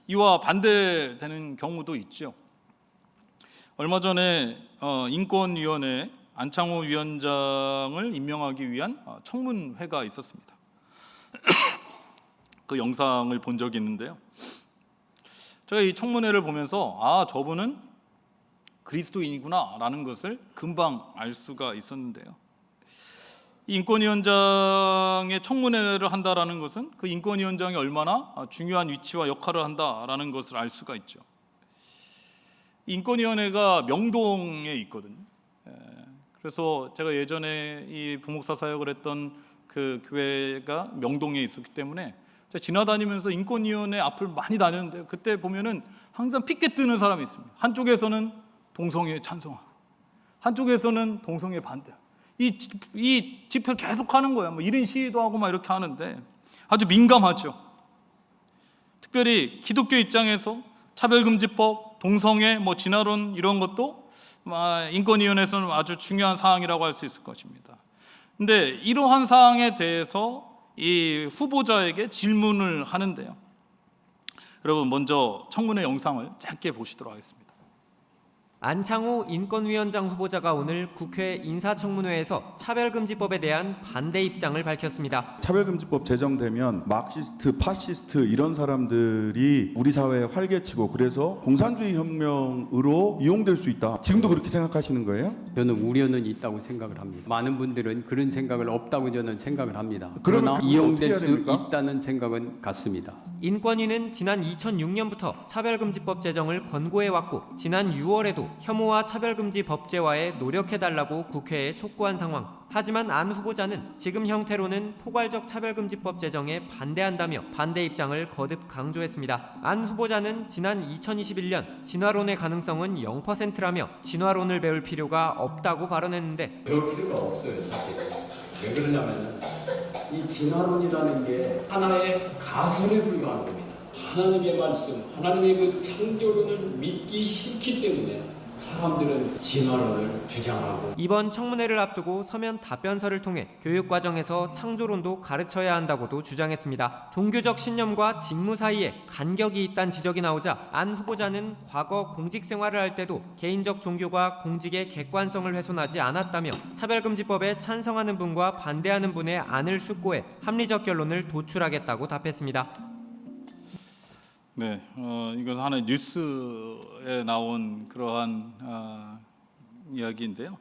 이와 반대되는 경우도 있죠. 얼마 전에 인권위원회 안창호 위원장을 임명하기 위한 청문회가 있었습니다. 그 영상을 본 적이 있는데요, 제가 이 청문회를 보면서 저분은 그리스도인이구나 라는 것을 금방 알 수가 있었는데요, 이 인권위원장의 청문회를 한다라는 것은 그 인권위원장이 얼마나 중요한 위치와 역할을 한다라는 것을 알 수가 있죠. 인권위원회가 명동에 있거든요. 그래서 제가 예전에 이 부목사 사역을 했던 그 교회가 명동에 있었기 때문에 제가 지나다니면서 인권위원회 앞을 많이 다녔는데 그때 보면은 항상 피켓 뜨는 사람이 있습니다. 한쪽에서는 동성애에 찬성하고 한쪽에서는 동성애 반대. 이 집회를 계속 하는 거예요. 1인 시위도 하고 이렇게 하는데 아주 민감하죠. 특별히 기독교 입장에서 차별금지법, 동성애, 진화론 이런 것도 인권위원회에서는 아주 중요한 사항이라고 할 수 있을 것입니다. 근데 이러한 사항에 대해서 이 후보자에게 질문을 하는데요. 여러분 먼저 청문회 영상을 짧게 보시도록 하겠습니다. 안창호 인권위원장 후보자가 오늘 국회 인사청문회에서 차별금지법에 대한 반대 입장을 밝혔습니다. 차별금지법 제정되면 마크시스트, 파시스트 이런 사람들이 우리 사회에 활개치고 그래서 공산주의 혁명으로 이용될 수 있다. 지금도 그렇게 생각하시는 거예요? 저는 우려는 있다고 생각을 합니다. 많은 분들은 그런 생각을 없다고 저는 생각을 합니다. 그러면 그러나 그걸 이용될 어떻게 수 해야 됩니까? 있다는 생각은 같습니다. 인권위는 지난 2006년부터 차별금지법 제정을 권고해왔고 지난 6월에도 혐오와 차별금지 법제화에 노력해달라고 국회에 촉구한 상황. 하지만 안 후보자는 지금 형태로는 포괄적 차별금지법 제정에 반대한다며 반대 입장을 거듭 강조했습니다. 안 후보자는 지난 2021년 진화론의 가능성은 0%라며 진화론을 배울 필요가 없다고 발언했는데 배울 필요가 없어요, 사실. 왜 그러냐면 이 진화론이라는 게 하나의 가설에 불과한 겁니다. 하나님의 말씀, 하나님의 그 창조론을 믿기 싫기 때문에 사람들은 진화론을 주장하고 이번 청문회를 앞두고 서면 답변서를 통해 교육과정에서 창조론도 가르쳐야 한다고도 주장했습니다. 종교적 신념과 직무 사이에 간격이 있다는 지적이 나오자 안 후보자는 과거 공직 생활을 할 때도 개인적 종교가 공직의 객관성을 훼손하지 않았다며 차별금지법에 찬성하는 분과 반대하는 분의 안을 숙고해 합리적 결론을 도출하겠다고 답했습니다. 네, 이것은 하나의 뉴스에 나온 그러한 이야기인데요.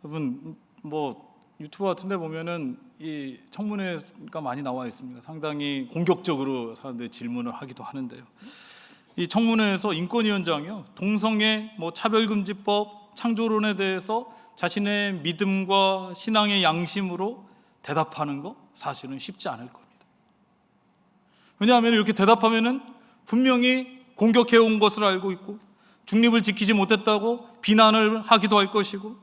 여러분 뭐 유튜브 같은데 보면은 이 청문회가 많이 나와 있습니다. 상당히 공격적으로 사람들이 질문을 하기도 하는데요. 이 청문회에서 인권위원장이요, 동성애, 차별금지법, 창조론에 대해서 자신의 믿음과 신앙의 양심으로 대답하는 거 사실은 쉽지 않을 겁니다. 왜냐하면 이렇게 대답하면은 분명히 공격해온 것을 알고 있고 중립을 지키지 못했다고 비난을 하기도 할 것이고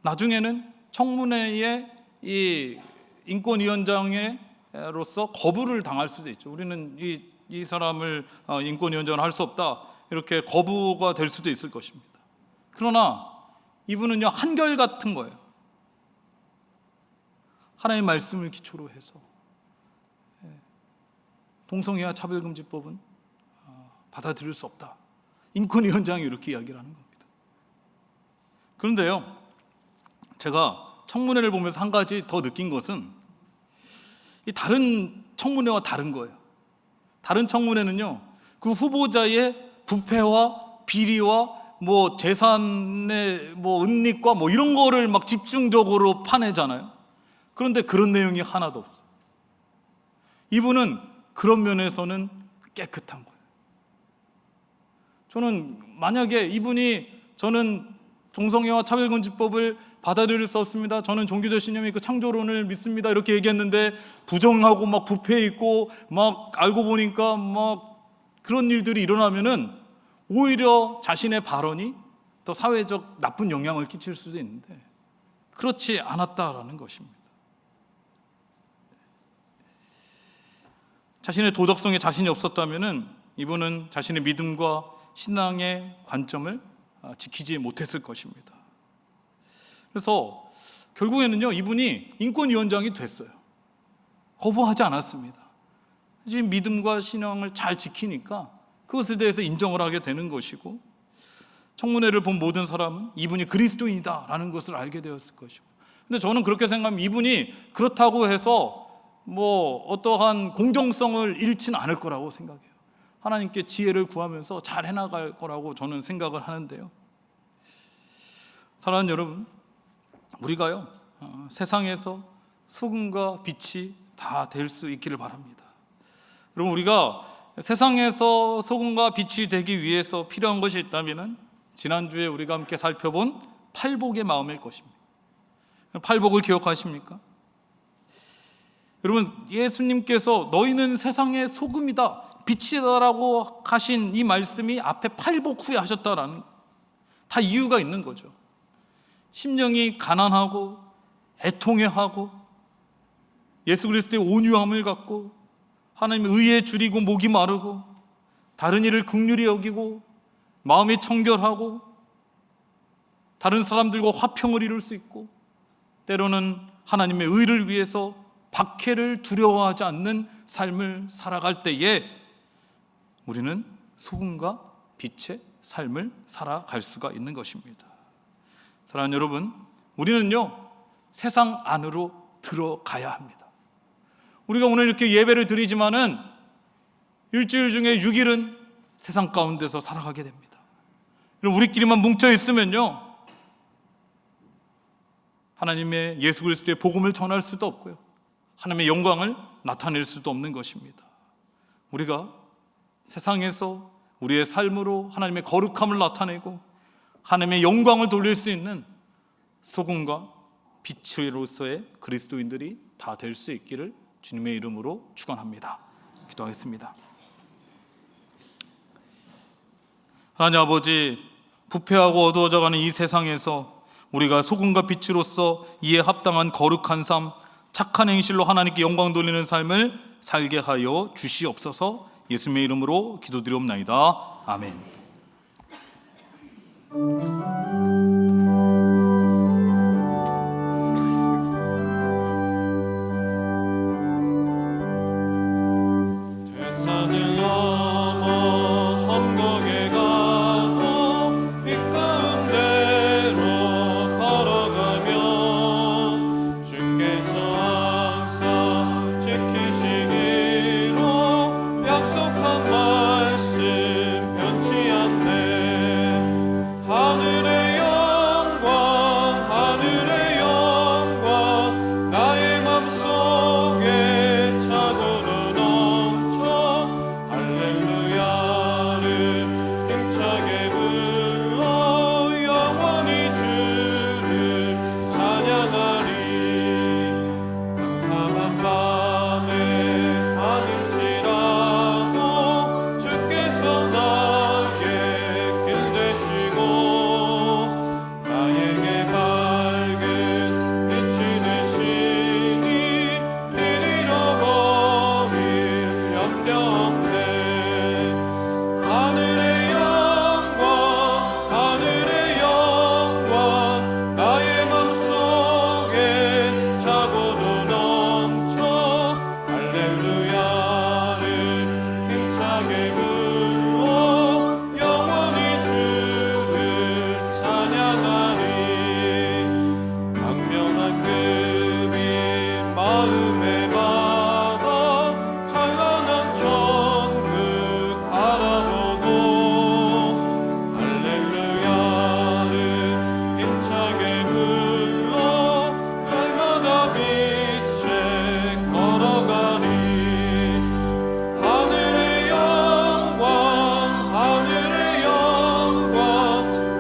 나중에는 청문회의 이 인권위원장으로서 거부를 당할 수도 있죠. 우리는 이 사람을 인권위원장을 할 수 없다 이렇게 거부가 될 수도 있을 것입니다. 그러나 이분은요 한결같은 거예요. 하나님의 말씀을 기초로 해서 동성애와 차별금지법은 받아들일 수 없다. 인권위원장이 이렇게 이야기를 하는 겁니다. 그런데요, 제가 청문회를 보면서 한 가지 더 느낀 것은 이 다른 청문회와 다른 거예요. 다른 청문회는요, 그 후보자의 부패와 비리와 재산의 은닉과 이런 거를 막 집중적으로 파내잖아요. 그런데 그런 내용이 하나도 없어요. 이분은 그런 면에서는 깨끗한 거예요. 저는 만약에 저는 동성애와 차별금지법을 받아들일 수 없습니다. 저는 종교적 신념이 그 창조론을 믿습니다. 이렇게 얘기했는데 부정하고 부패 있고 알고 보니까 그런 일들이 일어나면은 오히려 자신의 발언이 더 사회적 나쁜 영향을 끼칠 수도 있는데 그렇지 않았다라는 것입니다. 자신의 도덕성에 자신이 없었다면은 이분은 자신의 믿음과 신앙의 관점을 지키지 못했을 것입니다. 그래서 결국에는요 이분이 인권위원장이 됐어요. 거부하지 않았습니다. 지금 믿음과 신앙을 잘 지키니까 그것에 대해서 인정을 하게 되는 것이고 청문회를 본 모든 사람은 이분이 그리스도인이다라는 것을 알게 되었을 것이고 근데 저는 그렇게 생각하면 이분이 그렇다고 해서 어떠한 공정성을 잃지는 않을 거라고 생각해요. 하나님께 지혜를 구하면서 잘 해나갈 거라고 저는 생각을 하는데요. 사랑하는 여러분, 우리가요 세상에서 소금과 빛이 다 될 수 있기를 바랍니다. 여러분, 우리가 세상에서 소금과 빛이 되기 위해서 필요한 것이 있다면 지난주에 우리가 함께 살펴본 팔복의 마음일 것입니다. 팔복을 기억하십니까? 여러분, 예수님께서 너희는 세상의 소금이다, 빛이다라고 하신 이 말씀이 앞에 팔복 후에 하셨다라는 다 이유가 있는 거죠. 심령이 가난하고 애통해하고 예수 그리스도의 온유함을 갖고 하나님의 의에 줄이고 목이 마르고 다른 이를 긍휼히 여기고 마음이 청결하고 다른 사람들과 화평을 이룰 수 있고, 때로는 하나님의 의를 위해서 박해를 두려워하지 않는 삶을 살아갈 때에 우리는 소금과 빛의 삶을 살아갈 수가 있는 것입니다. 사랑하는 여러분, 우리는요 세상 안으로 들어가야 합니다. 우리가 오늘 이렇게 예배를 드리지만은 일주일 중에 6일은 세상 가운데서 살아가게 됩니다. 우리끼리만 뭉쳐 있으면요 하나님의 예수 그리스도의 복음을 전할 수도 없고요, 하나님의 영광을 나타낼 수도 없는 것입니다. 우리가 세상에서 우리의 삶으로 하나님의 거룩함을 나타내고 하나님의 영광을 돌릴 수 있는 소금과 빛으로서의 그리스도인들이 다 될 수 있기를 주님의 이름으로 축원합니다. 기도하겠습니다. 하나님 아버지, 부패하고 어두워져가는 이 세상에서 우리가 소금과 빛으로서 이에 합당한 거룩한 삶, 착한 행실로 하나님께 영광 돌리는 삶을 살게 하여 주시옵소서. 예수님의 이름으로 기도드리옵나이다. 아멘. 산을 넘어 험곡에 가도 빛 가운데로 걸어가면 주께서 항상 지키시기로 약속한 말씀 변치 않네. 하늘의 영광 나의 맘속에 차고도 넘쳐 할렐루야를 힘차게 불러 영원히 주를 찬양하리. 캄캄한 밤에 다닐지라도 주께서 나의 길 되시고 나에게 밝은 빛이 되시니 길 잃어버릴 염려 없네. 하늘의 영광 나의 맘속에 차고도 넘쳐 할렐루야를 힘차게 불러 영원히 주를 찬양하리. 광명한 금이 마음에 받아 찬란한 천국 바라보고 할렐루야를 힘차게 불러 날마다 빛에 걸어가리. 하늘의 영광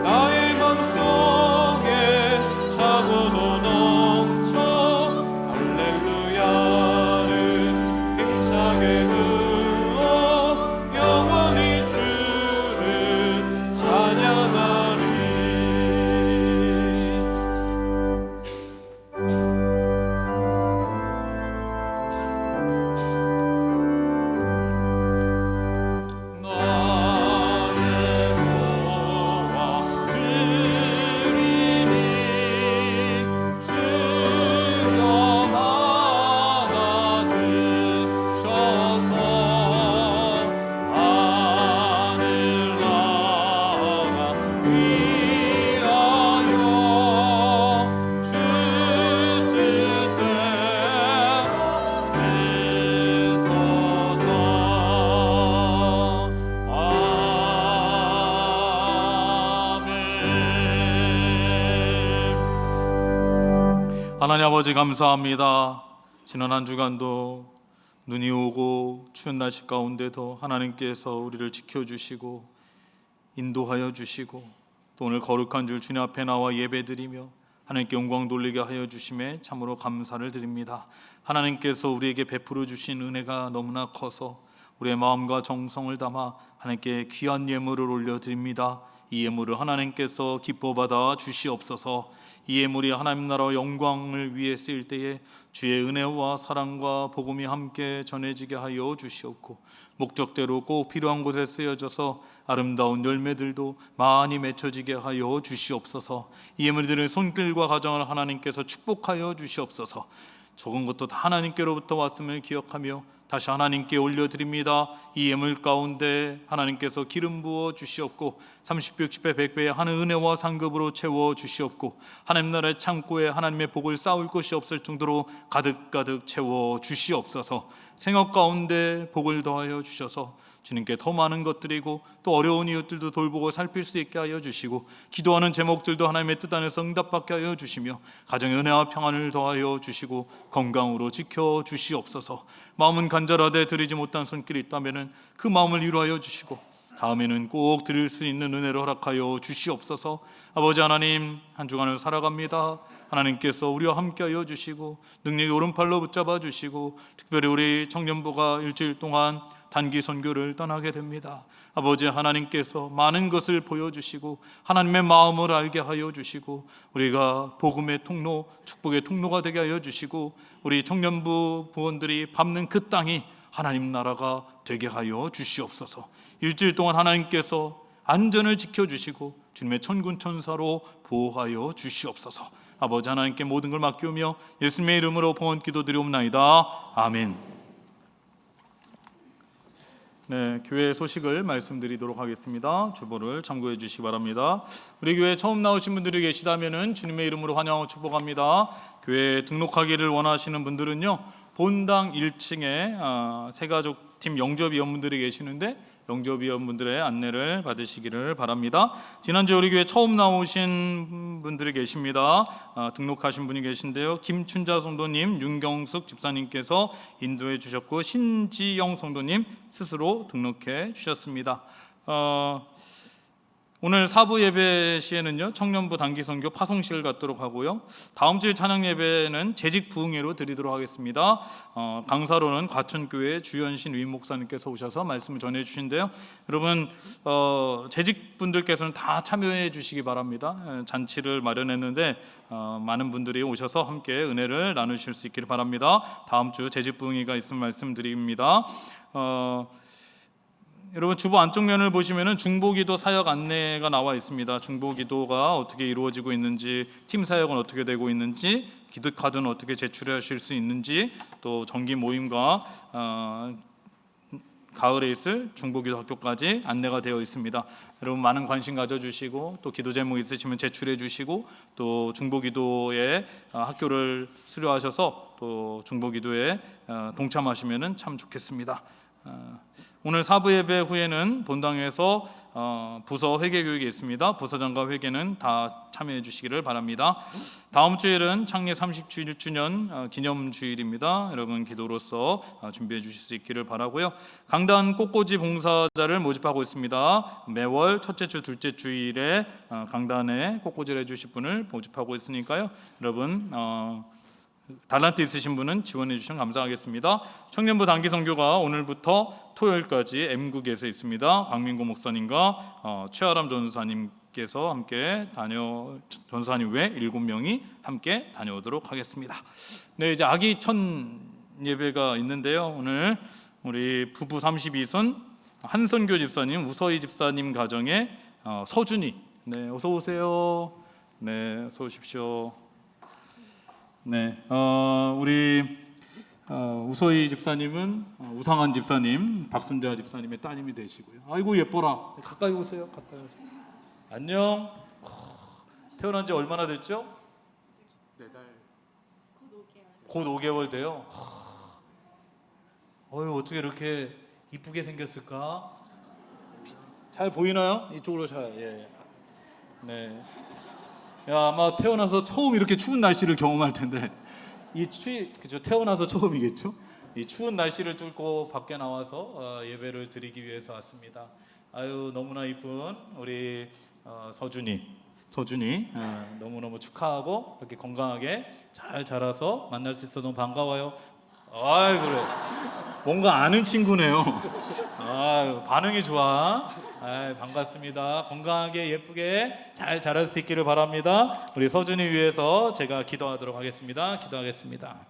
나의 맘속에 차고도 넘쳐 할렐루야를 힘차게 불러 영원히 주를 찬양하리. 나의 고와 드리니 주여 받아주셔서 하늘나라 위하여 주 뜻대로 쓰소서. 아멘. 하나님 아버지 감사합니다. 지난 한 주간도 눈이 오고 추운 날씨 가운데도 하나님께서 우리를 지켜주시고 인도하여 주시고 또 오늘 거룩한 줄 주님 앞에 나와 예배드리며 하나님께 영광 돌리게 하여 주심에 참으로 감사를 드립니다. 하나님께서 우리에게 베풀어 주신 은혜가 너무나 커서 우리의 마음과 정성을 담아 하나님께 귀한 예물을 올려드립니다. 이 예물을 하나님께서 기뻐 받아 주시옵소서. 이 예물이 하나님 나라 영광을 위해 쓰일 때에 주의 은혜와 사랑과 복음이 함께 전해지게 하여 주시옵고, 목적대로 꼭 필요한 곳에 쓰여져서 아름다운 열매들도 많이 맺혀지게 하여 주시옵소서. 이 예물이 드린 손길과 가정을 하나님께서 축복하여 주시옵소서. 적은 것도 다 하나님께로부터 왔음을 기억하며 다시 하나님께 올려드립니다. 이 예물 가운데 하나님께서 기름 부어 주시옵고 30배, 60배, 100배의 하늘 은혜와 상급으로 채워 주시옵고, 하나님 나라의 창고에 하나님의 복을 쌓을 것이 없을 정도로 가득가득 채워 주시옵소서. 생업 가운데 복을 더하여 주셔서 주님께 더 많은 것들이고 또 어려운 이웃들도 돌보고 살필 수 있게 하여 주시고, 기도하는 제목들도 하나님의 뜻 안에서 응답받게 하여 주시며, 가정의 은혜와 평안을 더하여 주시고 건강으로 지켜 주시옵소서. 마음은 간절하되 드리지 못한 손길이 있다면 그 마음을 위로하여 주시고 다음에는 꼭 드릴 수 있는 은혜를 허락하여 주시옵소서. 아버지 하나님, 한 주간을 살아갑니다. 하나님께서 우리와 함께하여 주시고 능력의 오른팔로 붙잡아 주시고, 특별히 우리 청년부가 일주일 동안 단기 선교를 떠나게 됩니다. 아버지 하나님께서 많은 것을 보여주시고 하나님의 마음을 알게 하여 주시고, 우리가 복음의 통로, 축복의 통로가 되게 하여 주시고, 우리 청년부 부원들이 밟는 그 땅이 하나님 나라가 되게 하여 주시옵소서. 일주일 동안 하나님께서 안전을 지켜주시고 주님의 천군 천사로 보호하여 주시옵소서. 아버지 하나님께 모든 걸 맡기오며 예수님의 이름으로 봉헌 기도드리옵나이다. 아멘. 네, 교회 소식을 말씀드리도록 하겠습니다. 주보를 참고해 주시기 바랍니다. 우리 교회 처음 나오신 분들이 계시다면은 주님의 이름으로 환영하고 축복합니다. 교회에 등록하기를 원하시는 분들은요, 본당 1층에 새가족팀 영접위원분들이 계시는데 영접위원분들의 안내를 받으시기를 바랍니다. 지난주에 우리 교회 처음 나오신 분들이 계십니다. 등록하신 분이 계신데요, 김춘자 성도님, 윤경숙 집사님께서 인도해 주셨고 신지영 성도님 스스로 등록해 주셨습니다. 오늘 사부 예배 시에는요, 청년부 단기 선교 파송식을 갖도록 하고요, 다음 주일 찬양 예배는 재직 부흥회로 드리도록 하겠습니다. 강사로는 과천교회 주연신 위임 목사님께서 오셔서 말씀을 전해 주신데요, 여러분 재직분들께서는 다 참여해 주시기 바랍니다. 잔치를 마련했는데 많은 분들이 오셔서 함께 은혜를 나누실 수 있기를 바랍니다. 다음 주 재직 부흥회가 있으면 말씀드립니다. 여러분 주보 안쪽 면을 보시면은 중보기도 사역 안내가 나와 있습니다. 중보기도가 어떻게 이루어지고 있는지, 팀 사역은 어떻게 되고 있는지, 기도 카드는 어떻게 제출하실 수 있는지, 또 정기 모임과 가을에 있을 중보기도 학교까지 안내가 되어 있습니다. 여러분 많은 관심 가져주시고 또 기도 제목 있으시면 제출해 주시고, 또 중보기도에 학교를 수료하셔서 또 중보기도에 동참하시면 참 좋겠습니다. 오늘 사부 예배 후에는 본당에서 부서 회계 교육이 있습니다. 부서장과 회계는 다 참여해 주시기를 바랍니다. 다음 주일은 창립 30주년 기념주일입니다. 여러분 기도로서 준비해 주실 수 있기를 바라고요. 강단 꽃꽂이 봉사자를 모집하고 있습니다. 매월 첫째 주, 둘째 주일에 강단에 꽃꽂이를 해주실 분을 모집하고 있으니까요, 여러분 달란트 있으신 분은 지원해 주시면 감사하겠습니다. 청년부 단기 선교가 오늘부터 토요일까지 M국에서 있습니다. 강민구 목사님과 최아람 전사님께서 함께 전사님 외 7명이 함께 다녀오도록 하겠습니다. 네, 이제 아기천 예배가 있는데요, 오늘 우리 부부 32손 한선교 집사님, 우서희 집사님 가정의 서준이, 네, 어서 오세요. 네, 어서 오십시오. 네, 우리 우서희 집사님은 우상한 집사님, 박순자 집사님의 따님이 되시고요. 아이고 예뻐라. 가까이 오세요. 가까이 오세요. 안녕. 태어난 지 얼마나 됐죠? 4달. 곧 5개월 돼요. 어떻게 이렇게 이쁘게 생겼을까? 잘 보이나요? 이쪽으로 잘. 예. 네. 아마 태어나서 처음 이렇게 추운 날씨를 경험할 텐데, 그죠? 태어나서 처음이겠죠? 이 추운 날씨를 뚫고 밖에 나와서 예배를 드리기 위해서 왔습니다. 아유 너무나 이쁜 우리 서준이 너무너무 축하하고 이렇게 건강하게 잘 자라서 만날 수 있어서 너무 반가워요. 아이 그래. 뭔가 아는 친구네요. 반응이 좋아. 반갑습니다. 건강하게 예쁘게 잘 자랄 수 있기를 바랍니다. 우리 서준이 위해서 제가 기도하도록 하겠습니다. 기도하겠습니다.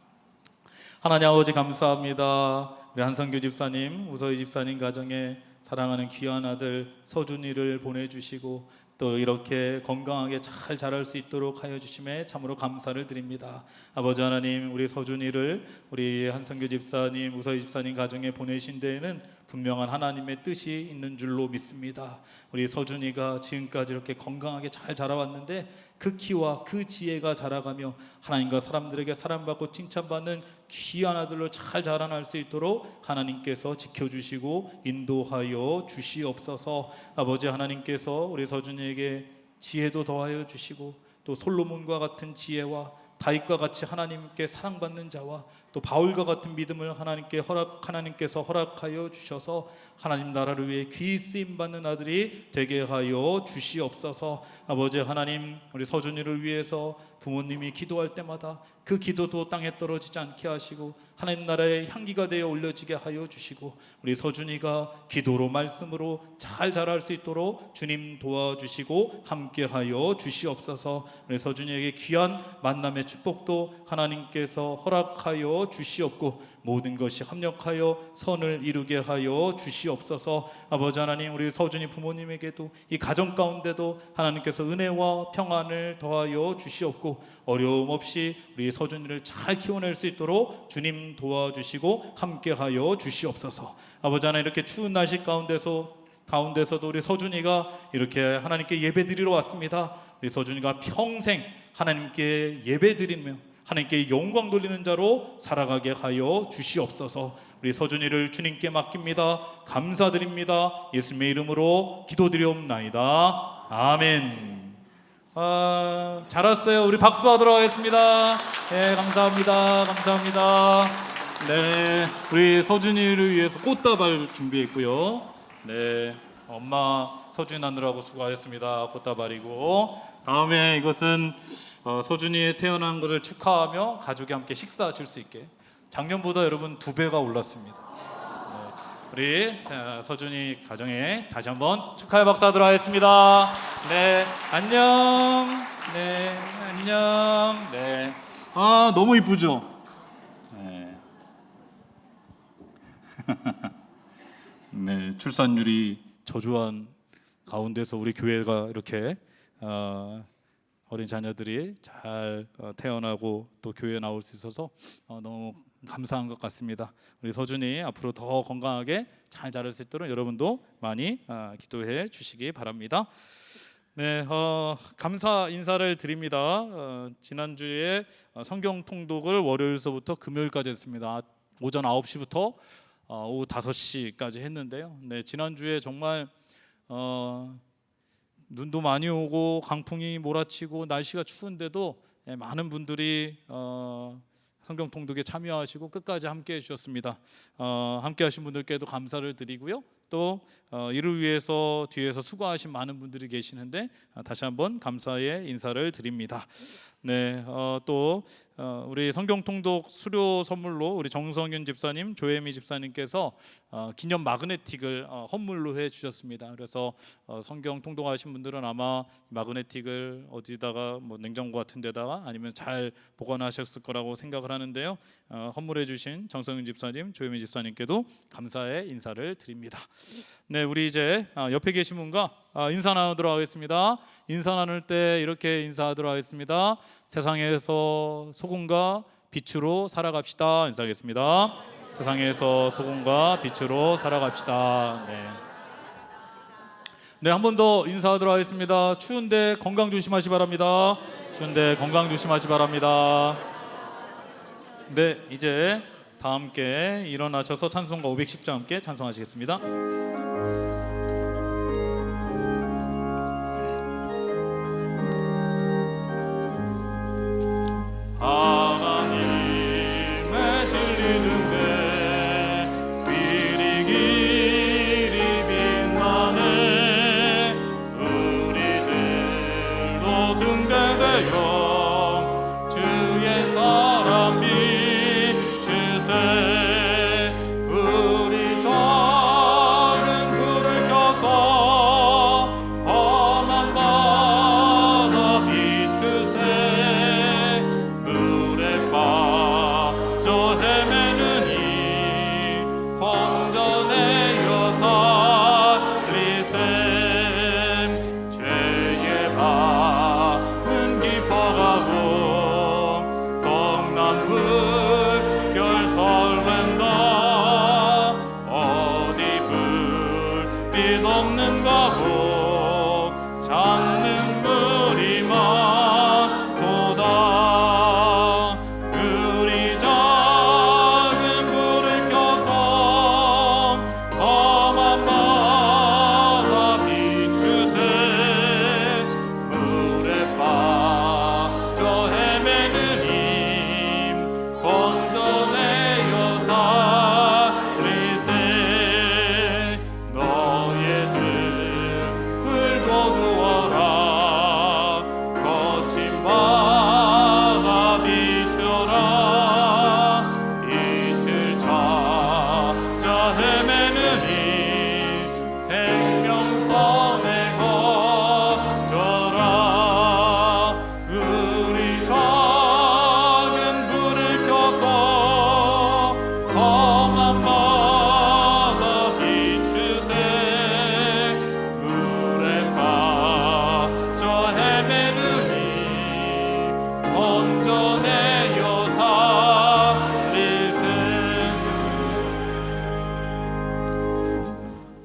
하나님 아버지 감사합니다. 우리 한성규 집사님, 우서희 집사님 가정에 사랑하는 귀한 아들 서준이를 보내주시고 또 이렇게 건강하게 잘 자랄 수 있도록 하여 주심에 참으로 감사를 드립니다. 아버지 하나님, 우리 서준이를 우리 한성규 집사님, 우서희 집사님 가정에 보내신 데에는 분명한 하나님의 뜻이 있는 줄로 믿습니다. 우리 서준이가 지금까지 이렇게 건강하게 잘 자라왔는데 그 키와 그 지혜가 자라가며 하나님과 사람들에게 사랑받고 칭찬받는 귀한 아들로 잘 자라날 수 있도록 하나님께서 지켜주시고 인도하여 주시옵소서. 아버지 하나님께서 우리 서준이에게 지혜도 더하여 주시고 또 솔로몬과 같은 지혜와 다윗과 같이 하나님께 사랑받는 자와 또 바울과 같은 믿음을 하나님께서 허락하여 주셔서 하나님 나라를 위해 귀히 쓰임 받는 아들이 되게 하여 주시옵소서. 아버지 하나님, 우리 서준이를 위해서 부모님이 기도할 때마다 그 기도도 땅에 떨어지지 않게 하시고 하나님 나라의 향기가 되어 올려지게 하여 주시고 우리 서준이가 기도로 말씀으로 잘 자랄 수 있도록 주님 도와주시고 함께 하여 주시옵소서. 우리 서준이에게 귀한 만남의 축복도 하나님께서 허락하여 주시옵고 모든 것이 합력하여 선을 이루게 하여 주시옵소서. 아버지 하나님, 우리 서준이 부모님에게도 이 가정 가운데도 하나님께서 은혜와 평안을 더하여 주시옵고 어려움 없이 우리 서준이를 잘 키워낼 수 있도록 주님 도와주시고 함께하여 주시옵소서. 아버지 하나님, 이렇게 추운 날씨 가운데서도 우리 서준이가 이렇게 하나님께 예배드리러 왔습니다. 우리 서준이가 평생 하나님께 예배드리며 하나님께 영광 돌리는 자로 살아가게 하여 주시옵소서. 우리 서준이를 주님께 맡깁니다. 감사드립니다. 예수님의 이름으로 기도드리옵나이다. 아멘. 잘 왔어요. 우리 박수하도록 하겠습니다. 네, 감사합니다. 감사합니다. 네, 우리 서준이를 위해서 꽃다발 준비했고요. 네, 엄마 서준이 낳느라고 수고하셨습니다. 꽃다발이고, 다음에 이것은 서준이의 태어난 것을 축하하며 가족이 함께 식사 줄 수 있게 작년보다 여러분 2배가 올랐습니다. 네, 우리 서준이 가정에 다시 한번 축하의 박수하도록 하겠습니다. 네, 안녕. 네, 안녕. 네, 너무 이쁘죠? 네. 네, 출산율이 저조한 가운데서 우리 교회가 이렇게 어린 자녀들이 잘 태어나고 또 교회에 나올 수 있어서 너무 감사한 것 같습니다. 우리 서준이 앞으로 더 건강하게 잘 자랄 수 있도록 여러분도 많이 기도해 주시기 바랍니다. 네, 감사 인사를 드립니다. 지난주에 성경 통독을 월요일서부터 금요일까지 했습니다. 오전 9시부터 오후 5시까지 했는데요. 네, 지난주에 정말 눈도 많이 오고 강풍이 몰아치고 날씨가 추운데도 많은 분들이 성경 통독에 참여하시고 끝까지 함께해 주셨습니다. 함께하신 분들께도 감사를 드리고요. 또 이를 위해서 뒤에서 수고하신 많은 분들이 계시는데 다시 한번 감사의 인사를 드립니다. 네, 또 우리 성경 통독 수료 선물로 우리 정성윤 집사님, 조혜미 집사님께서 기념 마그네틱을 선물로 해주셨습니다. 그래서 성경 통독하신 분들은 아마 마그네틱을 어디다가 뭐 냉장고 같은 데다가 아니면 잘 보관하셨을 거라고 생각을 하는데요. 선물해주신 정성윤 집사님, 조혜미 집사님께도 감사의 인사를 드립니다. 네, 우리 이제 옆에 계신 분과 인사 나누도록 하겠습니다. 인사 나눌 때 이렇게 인사하도록 하겠습니다. 세상에서 소금과 빛으로 살아갑시다. 인사하겠습니다. 세상에서 소금과 빛으로 살아갑시다. 네, 한 번 더 인사하도록 하겠습니다. 추운데 건강 조심하시 바랍니다. 추운데 건강 조심하시 바랍니다. 네, 이제 다 함께 일어나셔서 찬송가 510장 함께 찬송하시겠습니다. 하나님의 진리 등대 빛이 길이 빛나네. 우리들도 등대되어 주의 사람 믿 주세. 끝없는 가복 찾는 물이 많도다. 우리 작은 불을 켜서 험한 바다 비추세. 물에 빠져 헤매는 힘 건져내어 살리세. 너의 등을 거두어라. 거친 바다 비추어라. 빛을 찾아 헤매는 힘 생명선에 거져라. 우리 작은 불을 켜서 험한 바다 비추세. 물에 빠져 헤매는 힘 건져내어 살리세.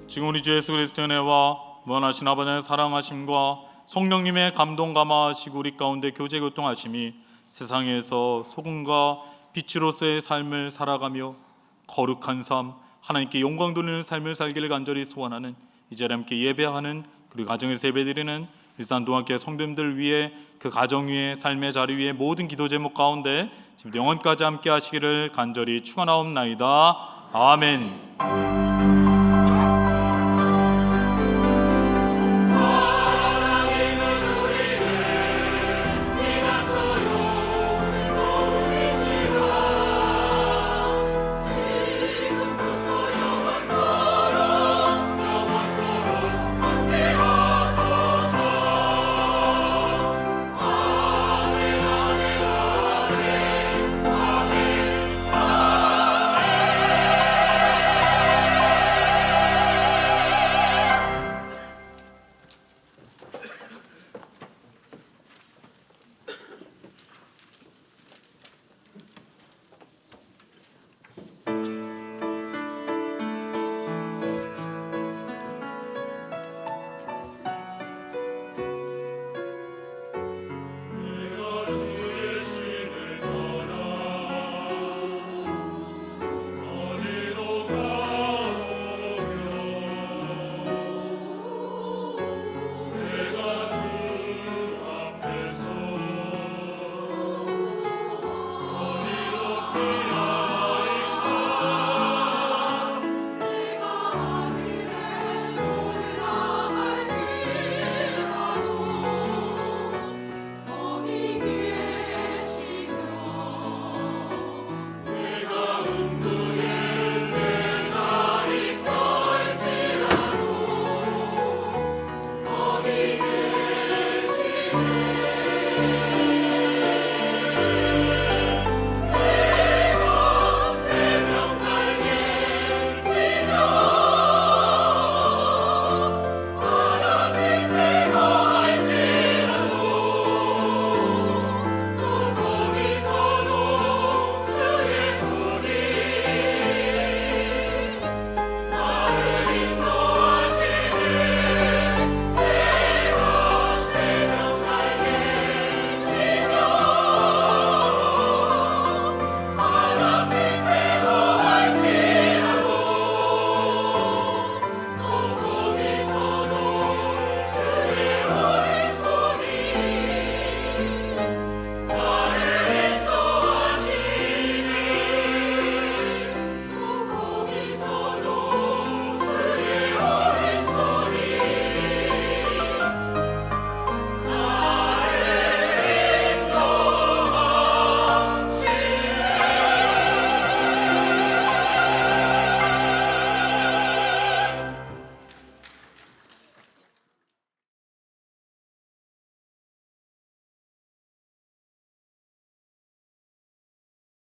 지금 우리 주 예수 그리스도의 은혜와 무한하신 아버지의 사랑하심과 성령님의 감동 감화하시고 우리 가운데 교제 교통하심이 세상에서 소금과 빛으로서의 삶을 살아가며 거룩한 삶, 하나님께 영광 돌리는 삶을 살기를 간절히 소원하는 이 자리에 함께 예배하는 그리고 가정에서 예배드리는 일산동학교 성도님들 위해 그 가정 위에 삶의 자리 위에 모든 기도 제목 가운데 지금 영원까지 함께 하시기를 간절히 축원하옵나이다. 아멘.